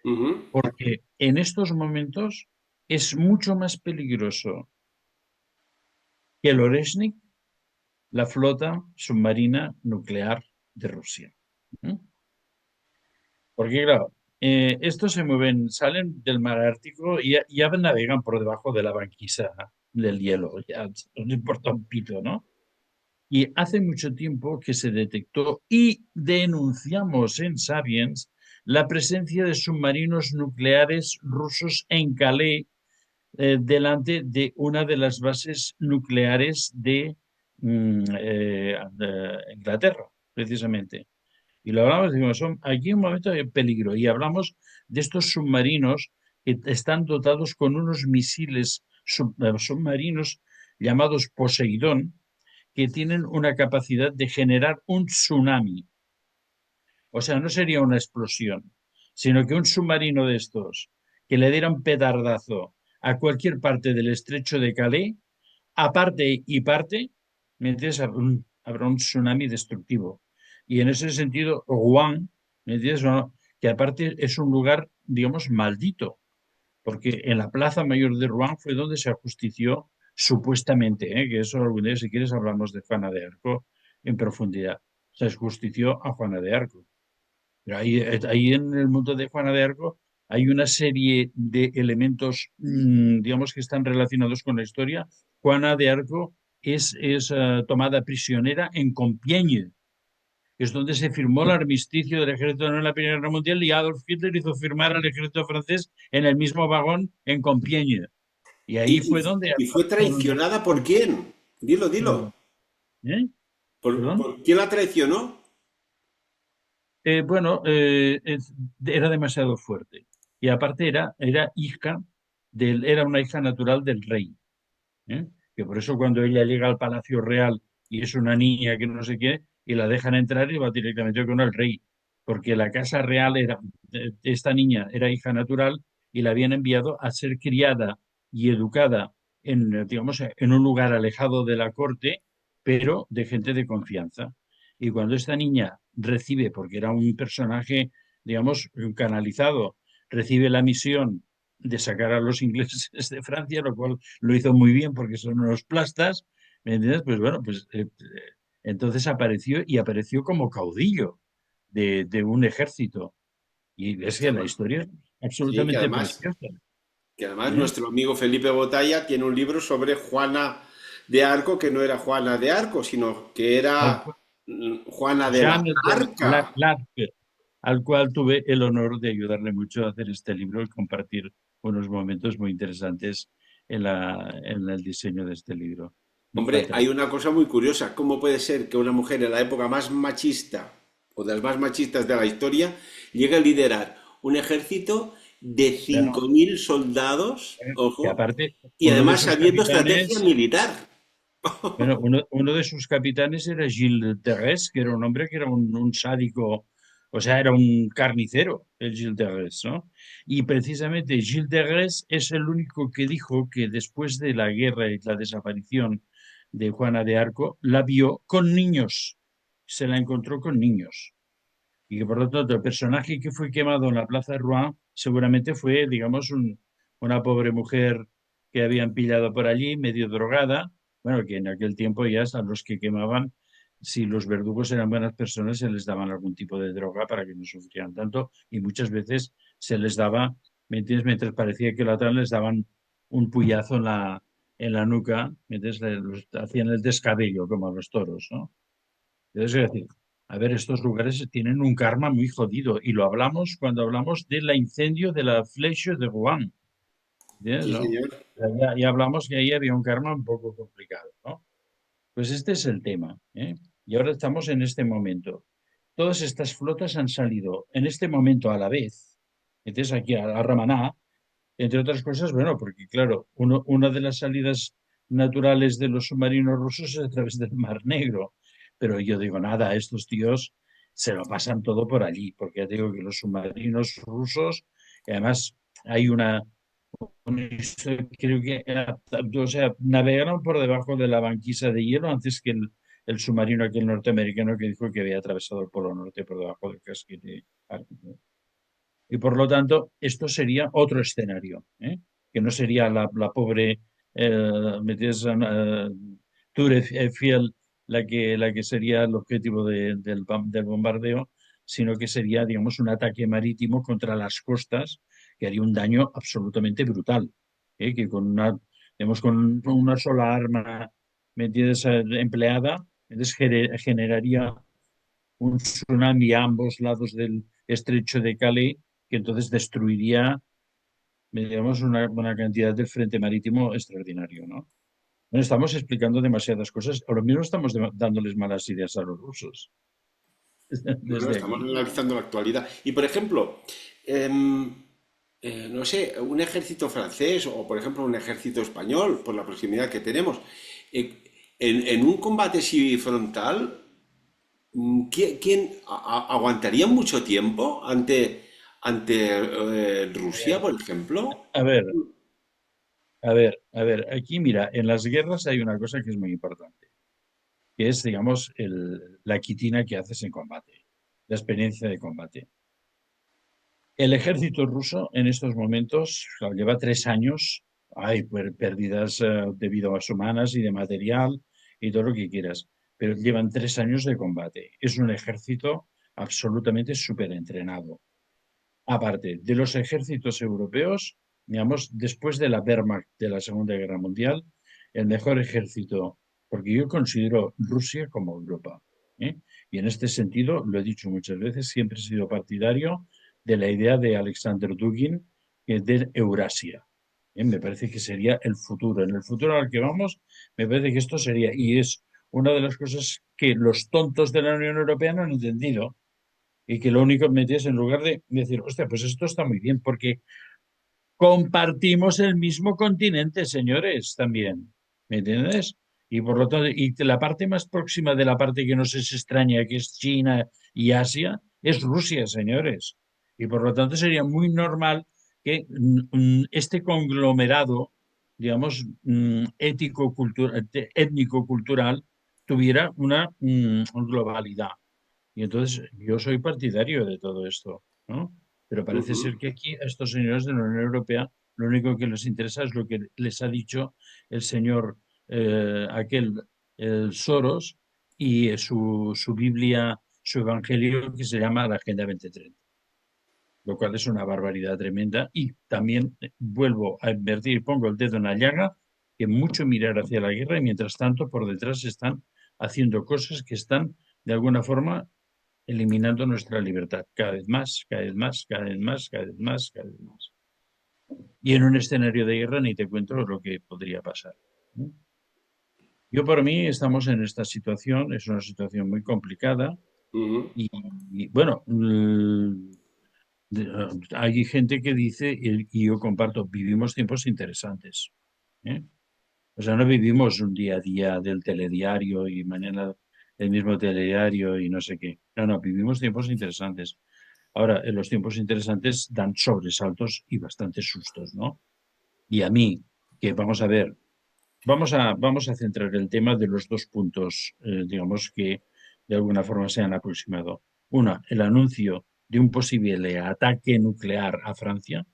Ujú. Porque en estos momentos es mucho más peligroso que el Oreshnik la flota submarina nuclear de Rusia. ¿Mm? Porque, claro, estos se mueven, salen del mar Ártico y ya navegan por debajo de la banquisa del hielo, ya no importa un pito, ¿no? Y hace mucho tiempo que se detectó y denunciamos en Sapiens la presencia de submarinos nucleares rusos en Calais, delante de una de las bases nucleares de Inglaterra, precisamente. Y lo hablamos, decimos, son aquí un momento de peligro. Y hablamos de estos submarinos que están dotados con unos misiles submarinos llamados Poseidón, que tienen una capacidad de generar un tsunami. O sea, no sería una explosión, sino que un submarino de estos que le diera un petardazo a cualquier parte del estrecho de Calais, aparte y parte, ¿me entiendes? Habrá un tsunami destructivo. Y en ese sentido, Rouen, ¿me entiendes? No, que aparte es un lugar, digamos, maldito, porque en la Plaza Mayor de Rouen fue donde se ajustició supuestamente, que eso algún día, si quieres, hablamos de Juana de Arco en profundidad. Se ajustició a Juana de Arco. Pero ahí en el mundo de Juana de Arco hay una serie de elementos, digamos, que están relacionados con la historia. Juana de Arco es tomada prisionera en Compiègne, que es donde se firmó el armisticio del ejército en la Primera Guerra Mundial y Adolf Hitler hizo firmar al ejército francés en el mismo vagón en Compiègne. Y ahí ¿Y, fue y- donde... y fue traicionada por quién? Dilo, dilo. ¿Eh? ¿Perdón? ¿Por quién la traicionó? Bueno, era demasiado fuerte. y aparte era hija era una hija natural del rey. ¿Eh? Que por eso cuando ella llega al Palacio Real y es una niña que no sé qué, y la dejan entrar y va directamente con el rey, porque la casa real esta niña era hija natural y la habían enviado a ser criada y educada en, digamos, en un lugar alejado de la corte, pero de gente de confianza. Y cuando esta niña recibe, porque era un personaje, digamos, canalizado, recibe la misión de sacar a los ingleses de Francia, lo cual lo hizo muy bien porque son unos plastas, ¿me entiendes? Pues bueno, entonces apareció y apareció como caudillo de un ejército. Y es que la historia es Sí, absolutamente preciosa. que además ¿Eh? nuestro amigo Felipe Botalla tiene un libro sobre Juana de Arco, que no era Juana de Arco, sino que Al era cual- Juana de la Jeanne Arca. Larque, al cual tuve el honor de ayudarle mucho a hacer este libro y compartir unos momentos muy interesantes en el diseño de este libro. Muy Hombre, hay fantástico. una cosa muy curiosa. ¿Cómo puede ser que una mujer en la época más machista o de las más machistas de la historia llegue a liderar un ejército de Bueno, 5.000 soldados, que ojo, aparte, y uno de además sus sabiendo estrategia capitanes. militar? Bueno, uno de sus capitanes era Gilles de Rais, que era un hombre que era un sádico, o sea, era un carnicero, el Gilles de Rais, ¿no? Y precisamente Gilles de Rais es el único que dijo que después de la guerra y la desaparición de Juana de Arco, la vio con niños, se la encontró con niños. Y que por lo tanto el personaje que fue quemado en la Plaza de Rouen seguramente fue, digamos, una pobre mujer que habían pillado por allí, medio drogada. Bueno, que en aquel tiempo ya a los que quemaban, si los verdugos eran buenas personas, se les daban algún tipo de droga para que no sufrieran tanto y muchas veces se les daba, ¿me entiendes? Mientras parecía que la otra les daban un puyazo en la nuca, mientras hacían el descabello como a los toros, ¿no? Es decir, a ver, estos lugares tienen un karma muy jodido y lo hablamos cuando hablamos del incendio de la Flecha de Rouen, ¿entiendes, Sí, no? señor. Ya hablamos que ahí había un karma un poco complicado, ¿no? Pues este es el tema, ¿eh? Y ahora estamos en este momento. Todas estas flotas han salido en este momento a la vez. Entonces aquí a Ramaná, entre otras cosas, bueno, porque claro, una de las salidas naturales de los submarinos rusos es a través del Mar Negro. Pero yo digo, nada, estos tíos se lo pasan todo por allí, porque ya digo que los submarinos rusos, y además hay creo que, o sea, navegaron por debajo de la banquisa de hielo antes que el submarino aquel norteamericano que dijo que había atravesado el Polo Norte por debajo del casquete ártico. Y por lo tanto, esto sería otro escenario, ¿eh? Que no sería la pobre Tour Eiffel la que sería el objetivo del bombardeo, sino que sería, digamos, un ataque marítimo contra las costas que haría un daño absolutamente brutal, ¿eh? Que con una sola arma, ¿me entiendes? Empleada, entonces generaría un tsunami a ambos lados del estrecho de Calais, que entonces destruiría, digamos, una cantidad del frente marítimo extraordinario, ¿no? No estamos explicando demasiadas cosas, o lo mismo estamos dándoles malas ideas a los rusos No, no, desde estamos aquí. analizando la actualidad. Y por ejemplo, no sé, un ejército francés o por ejemplo un ejército español, por la proximidad que tenemos, en un combate así frontal, aguantaría mucho tiempo ante Rusia, por ejemplo? A ver, a ver, aquí mira, en las guerras hay una cosa que es muy importante, que es, digamos, la quitina que haces en combate, la experiencia de combate. El ejército ruso en estos momentos claro, lleva 3 años, hay pérdidas de vidas humanas y de material y todo lo que quieras, pero llevan 3 años de combate. Es un ejército absolutamente súper entrenado. Aparte de los ejércitos europeos, digamos, después de la Wehrmacht de la Segunda Guerra Mundial, el mejor ejército, porque yo considero Rusia como Europa, ¿eh? Y en este sentido, lo he dicho muchas veces, siempre he sido partidario de la idea de Alexander Dugin, que es de Eurasia. ¿Eh? Me parece que sería el futuro. En el futuro al que vamos, me parece que esto sería, y es una de las cosas que los tontos de la Unión Europea no han entendido y que lo único que metías en lugar de decir, hostia, pues esto está muy bien, porque compartimos el mismo continente, señores, también. ¿Me entiendes? Y por lo tanto, y la parte más próxima de la parte que nos es extraña, que es China y Asia, es Rusia, señores. Y por lo tanto sería muy normal que este conglomerado, digamos, étnico-cultural, tuviera una globalidad. Y entonces yo soy partidario de todo esto, ¿no? Pero parece Ujú. ser que aquí a estos señores de la Unión Europea lo único que les interesa es lo que les ha dicho el señor aquel, el Soros, y su Biblia, su Evangelio, que se llama la Agenda 2030, lo cual es una barbaridad tremenda. Y también vuelvo a advertir, pongo el dedo en la llaga, que mucho mirar hacia la guerra y mientras tanto por detrás están haciendo cosas que están de alguna forma eliminando nuestra libertad cada vez más, cada vez más, cada vez más, cada vez más, cada vez más. Y en un escenario de guerra ni te cuento lo que podría pasar, ¿no? Yo por mí estamos en esta situación, es una situación muy complicada Ujú. y, bueno, hay gente que dice, y yo comparto, vivimos tiempos interesantes, ¿eh? O sea, no vivimos un día a día del telediario y mañana el mismo telediario y no sé qué. No, no, vivimos tiempos interesantes. Ahora, en los tiempos interesantes dan sobresaltos y bastantes sustos, ¿no? Y a mí, que vamos a ver, vamos a centrar el tema de los dos puntos, digamos, que de alguna forma se han aproximado. Una, el anuncio de un posible ataque nuclear a Francia.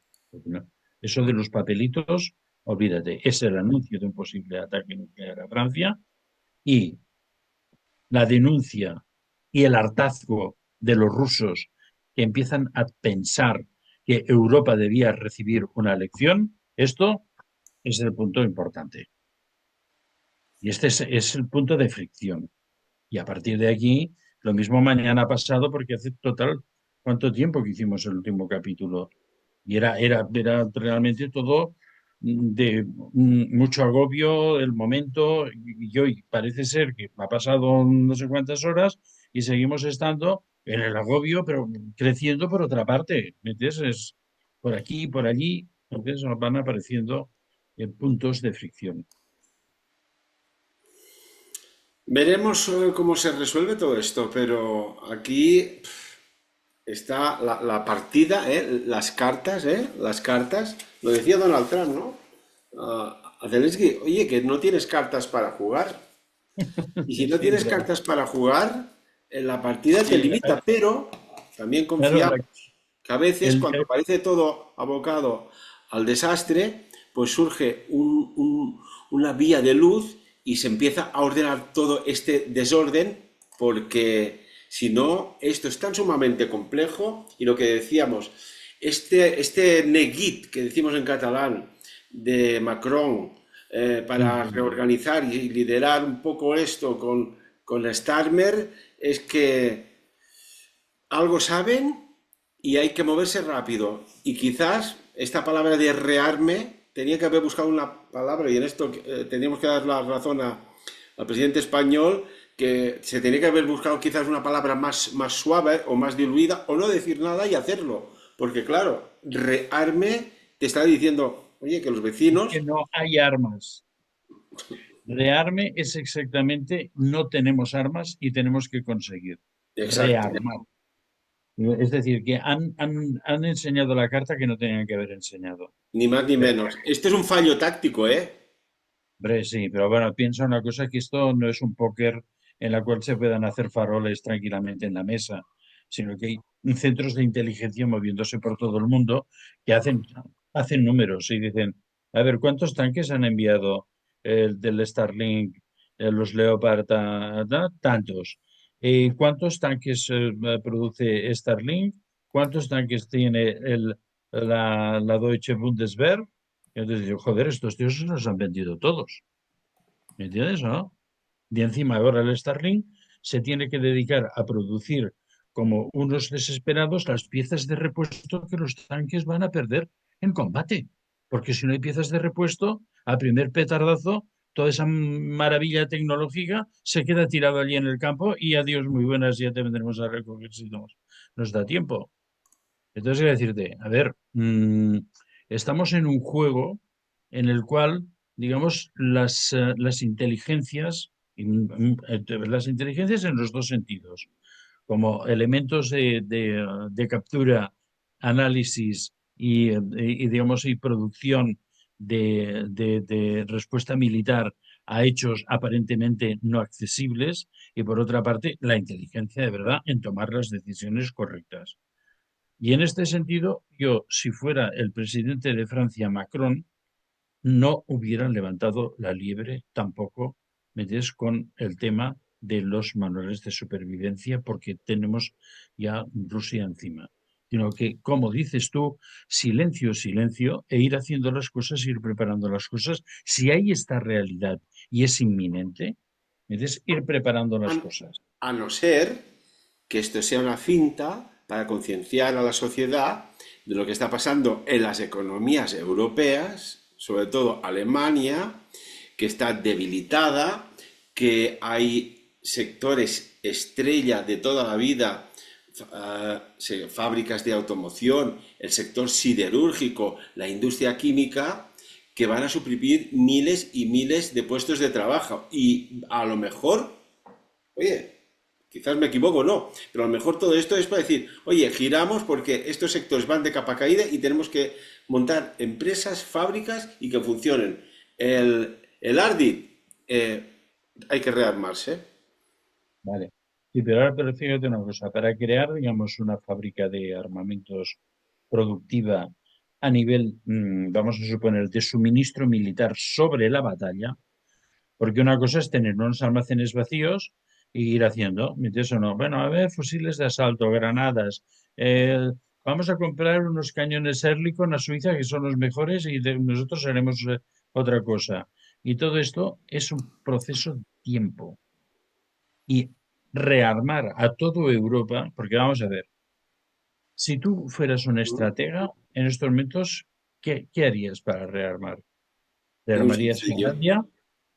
¿No? Eso de los papelitos, olvídate, es el anuncio de un posible ataque nuclear a Francia y la denuncia y el hartazgo de los rusos que empiezan a pensar que Europa debía recibir una lección. Esto es el punto importante. Y este es el punto de fricción. Y a partir de aquí, lo mismo mañana pasado, porque hace total, ¿cuánto tiempo que hicimos el último capítulo? Y era realmente todo de mucho agobio, el momento, y hoy parece ser que ha pasado no sé cuántas horas y seguimos estando en el agobio, pero creciendo por otra parte. ¿Me entiendes? Es por aquí y por allí, entonces nos van apareciendo puntos de fricción. Veremos cómo se resuelve todo esto, pero aquí está la partida, ¿eh? Las cartas, ¿eh? Las cartas. Lo decía Donald Trump, ¿no? A Zelensky, oye, que no tienes cartas para jugar. Y si no Sí, tienes cartas para jugar, la partida te el- limita, pero también claro, confiamos que a veces el- cuando parece todo abocado al desastre, pues surge una vía de luz y se empieza a ordenar todo este desorden, porque si no, esto es tan sumamente complejo y lo que decíamos, este neguit que decimos en catalán de Macron para reorganizar y liderar un poco esto con Starmer es que algo saben y hay que moverse rápido. Y quizás esta palabra de rearme tenía que haber buscado una palabra, y en esto teníamos que dar la razón al presidente español, que se tenía que haber buscado quizás una palabra más suave o más diluida, o no decir nada y hacerlo. Porque claro, rearme te está diciendo, oye, que los que vecinos... no hay armas. Rearme es exactamente no tenemos armas y tenemos que conseguir Exacto, rearmar. Es decir, que han enseñado la carta que no tenían que haber enseñado. ni más ni Pero, menos. Este es un fallo táctico, ¿eh? hombre, sí, pero bueno, piensa una cosa, que esto no es un póker en la cual se puedan hacer faroles tranquilamente en la mesa, sino que hay centros de inteligencia moviéndose por todo el mundo que hacen números y dicen, a ver, ¿cuántos tanques han enviado del Starlink, los Leopard, tantos? ¿Cuántos tanques produce Starlink? ¿Cuántos tanques tiene la Deutsche Bundeswehr? Y entonces digo, joder, estos tíos se los han vendido todos. ¿Me entiendes, no? Y encima ahora el Starlink se tiene que dedicar a producir como unos desesperados las piezas de repuesto que los tanques van a perder en combate. Porque si no hay piezas de repuesto, al primer petardazo toda esa maravilla tecnológica se queda tirado allí en el campo y adiós, muy buenas, ya te vendremos a recoger si nos da tiempo. Entonces, quiero decirte, a ver, estamos en un juego en el cual, digamos, las inteligencias, las inteligencias en los dos sentidos, como elementos de captura, análisis digamos, y producción de respuesta militar a hechos aparentemente no accesibles, y por otra parte, la inteligencia de verdad en tomar las decisiones correctas. Y en este sentido, yo, si fuera el presidente de Francia, Macron, no hubieran levantado la liebre tampoco, ¿me entiendes?, con el tema de los manuales de supervivencia, porque tenemos ya Rusia encima. Sino que, como dices tú, silencio, silencio, e ir haciendo las cosas, ir preparando las cosas. Si hay esta realidad y es inminente, ¿me entiendes?, ir preparando las A, cosas. a no ser que esto sea una finta para concienciar a la sociedad de lo que está pasando en las economías europeas, sobre todo Alemania, que está debilitada, que hay sectores estrella de toda la vida, fábricas de automoción, el sector siderúrgico, la industria química, que van a suprimir miles y miles de puestos de trabajo. Y a lo mejor, oye, quizás me equivoco, no, pero a lo mejor todo esto es para decir, oye, giramos porque estos sectores van de capa caída y tenemos que montar empresas, fábricas y que funcionen. El Ardid, hay que rearmarse. Vale. Sí, pero fíjate una cosa, para crear, digamos, una fábrica de armamentos productiva a nivel, vamos a suponer, de suministro militar sobre la batalla, porque una cosa es tener unos almacenes vacíos e ir haciendo, ¿me entiendes o no? Bueno, a ver, fusiles de asalto, granadas, eh, vamos a comprar unos cañones Ehrlichon a Suiza que son los mejores y nosotros haremos otra cosa. Y todo esto es un proceso de tiempo y rearmar a toda Europa, porque vamos a ver, si tú fueras un estratega en estos momentos, ¿qué harías para rearmar? Muy ¿Rearmarías sencillo, Finlandia?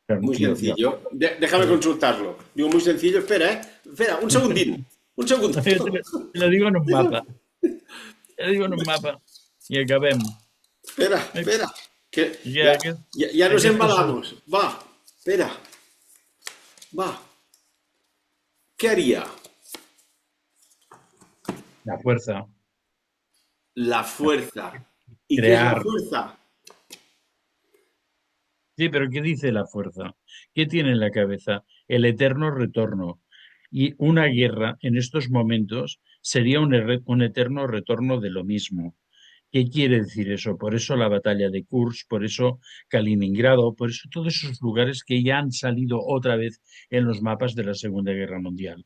Claro, muy yo, sencillo. Déjame consultarlo. Digo, muy sencillo, espera, ¿eh? Espera, un segundín, un segundo. yo te lo digo en un mapa, te lo digo en un mapa y acabemos. Espera, Eh, espera, que ya, Ya, ya nos esto es embalamos. Va, espera, va. ¿Qué haría? la fuerza, La la- fuerza. ¿Y qué es la crear. fuerza? Sí, pero ¿qué dice la fuerza? ¿Qué tiene en la cabeza? El eterno retorno. Y una guerra en estos momentos sería un eterno retorno de lo mismo. ¿Qué quiere decir eso? Por eso la batalla de Kursk, por eso Kaliningrado, por eso todos esos lugares que ya han salido otra vez en los mapas de la Segunda Guerra Mundial.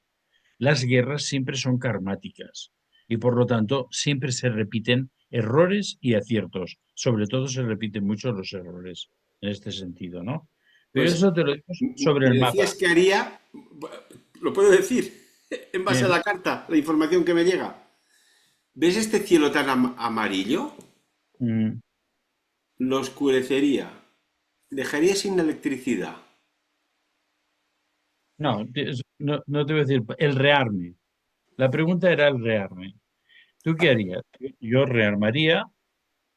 Las guerras siempre son karmáticas y por lo tanto siempre se repiten errores y aciertos. Sobre todo se repiten mucho los errores en este sentido, ¿no? Pero Pues eso te lo digo sobre me el decías mapa. que haría, lo puedo decir, en base a Bien, la carta, la información que me llega. ¿Ves este cielo tan amarillo? mm, Lo oscurecería. Dejaría sin electricidad. no, no, no te voy a decir el rearme. La pregunta era el rearme. ¿Tú qué harías? Yo rearmaría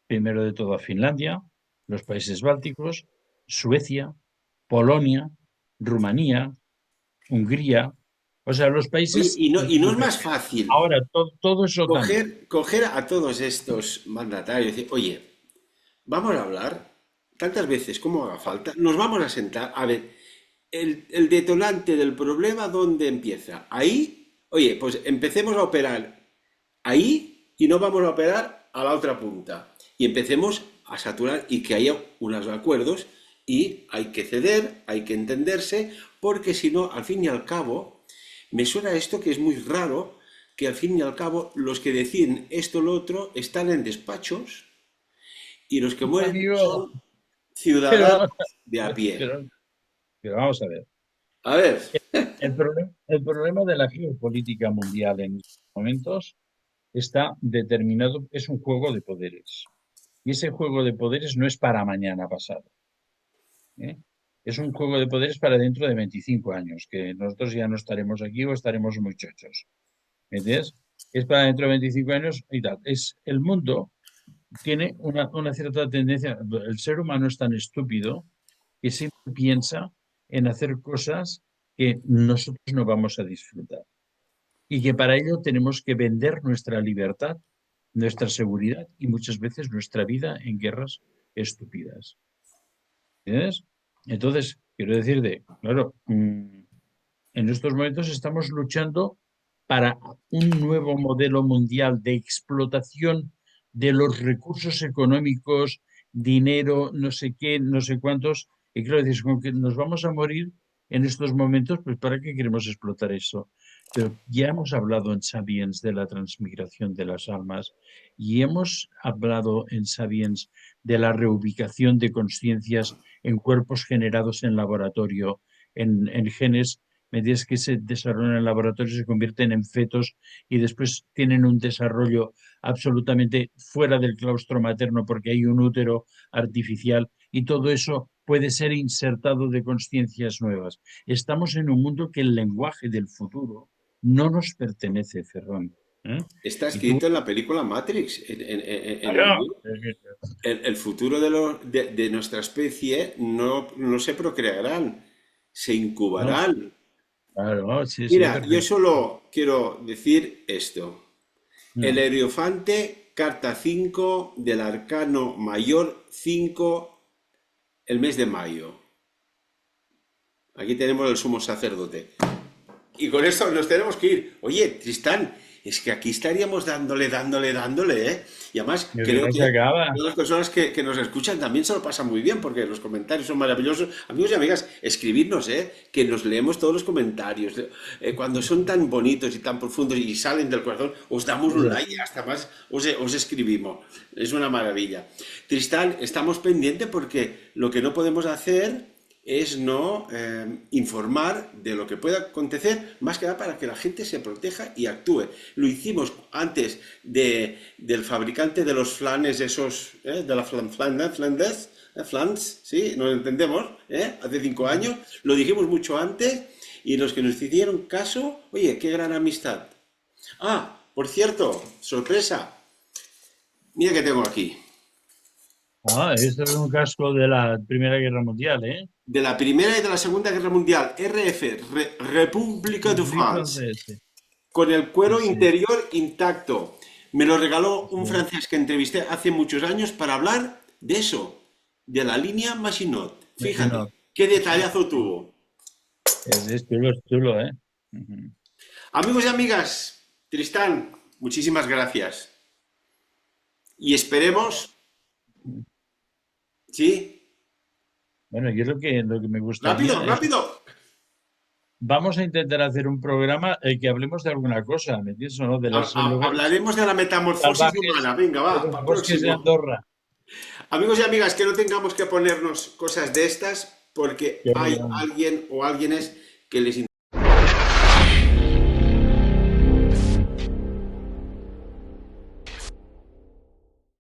primero de todo a Finlandia, los países bálticos, Suecia, Polonia, Rumanía, Hungría, o sea, los Oye, países y no es más europeos. fácil Ahora, todo es OTAN. coger a todos estos mandatarios y decir, oye, vamos a hablar tantas veces como haga falta, nos vamos a sentar, a ver, el detonante del problema, ¿dónde empieza? Ahí, oye, pues empecemos a operar ahí y no vamos a operar a la otra punta. Y empecemos a saturar y que haya unos acuerdos y hay que ceder, hay que entenderse, porque si no, al fin y al cabo, me suena esto que es muy raro, que al fin y al cabo los que deciden esto o lo otro están en despachos y los que mueren Amigo, son pero, ciudadanos vamos de a pie. pero- pero vamos a ver. A ver, El problema de la geopolítica mundial en estos momentos está determinado, es un juego de poderes. Y ese juego de poderes no es para mañana pasado, ¿eh? Es un juego de poderes para dentro de 25 años, que nosotros ya no estaremos aquí o estaremos muy chochos. ¿Me entiendes? Es para dentro de 25 años y tal. El mundo tiene una cierta tendencia. El ser humano es tan estúpido que siempre piensa en hacer cosas que nosotros no vamos a disfrutar. Y que para ello tenemos que vender nuestra libertad, nuestra seguridad y muchas veces nuestra vida en guerras estúpidas. ¿Entiendes? Entonces, quiero decirte, claro, en estos momentos estamos luchando para un nuevo modelo mundial de explotación de los recursos económicos, dinero, no sé qué, no sé cuántos. Y quiero decir, con que nos vamos a morir en estos momentos, pues ¿para qué queremos explotar eso? Pero ya hemos hablado en Sapiens de la transmigración de las almas y hemos hablado en Sapiens de la reubicación de conciencias en cuerpos generados en laboratorio, en genes medidas que se desarrollan en el laboratorio se convierten en fetos y después tienen un desarrollo absolutamente fuera del claustro materno porque hay un útero artificial y todo eso puede ser insertado de conciencias nuevas. Estamos en un mundo que el lenguaje del futuro no nos pertenece, Ferran. Está Y tú, escrito en la película Matrix, en el claro, libro. El futuro de nuestra especie no se procrearán, se no, incubarán. claro, sí, sí, Mira, yo perfecto. solo quiero decir esto. El No, Hierophante, carta 5 del Arcano Mayor 5, el mes de mayo. Aquí tenemos el sumo sacerdote. Y con esto nos tenemos que ir. Oye, Tristán, es que aquí estaríamos dándole, ¿eh? Y además yo creo creo que se que acaba. todas las personas que nos escuchan también se lo pasan muy bien porque los comentarios son maravillosos. Amigos y amigas, escribidnos, ¿eh? Que nos leemos todos los comentarios. Cuando son tan bonitos y tan profundos y salen del corazón, os damos un like y hasta más os escribimos. Es una maravilla. Tristán, estamos pendientes porque lo que no podemos hacer es no informar de lo que pueda acontecer, más que nada para que la gente se proteja y actúe. Lo hicimos antes del fabricante de los flanes, esos, de la flans, ¿sí? Nos entendemos, hace 5 años, lo dijimos mucho antes y los que nos hicieron caso, oye, qué gran amistad. Ah, por cierto, sorpresa, mira que tengo aquí. Ah, esto es un casco de la Primera Guerra Mundial, ¿eh? De la Primera y de la Segunda Guerra Mundial, RF, República de Cumplí France, francés. con el Sí, cuero sí. interior intacto. Me lo regaló un Sí. francés que entrevisté hace muchos años para hablar de eso, de la línea Maginot. Fíjate, Imagino. qué detallazo tuvo. Es chulo, ¿eh? Ujú. Amigos y amigas, Tristán, muchísimas gracias. Y esperemos, ¿sí? Bueno, yo lo que me Rápido, gustaría es, rápido. vamos a intentar hacer un programa que hablemos de alguna cosa, ¿me entiendes? ¿O no? De los lugares Hablaremos de la metamorfosis salvajes humana. Venga, de va, los para el bosques de próximo. Andorra. Amigos y amigas, que no tengamos que ponernos cosas de estas porque Que, hay alguien o alguienes que les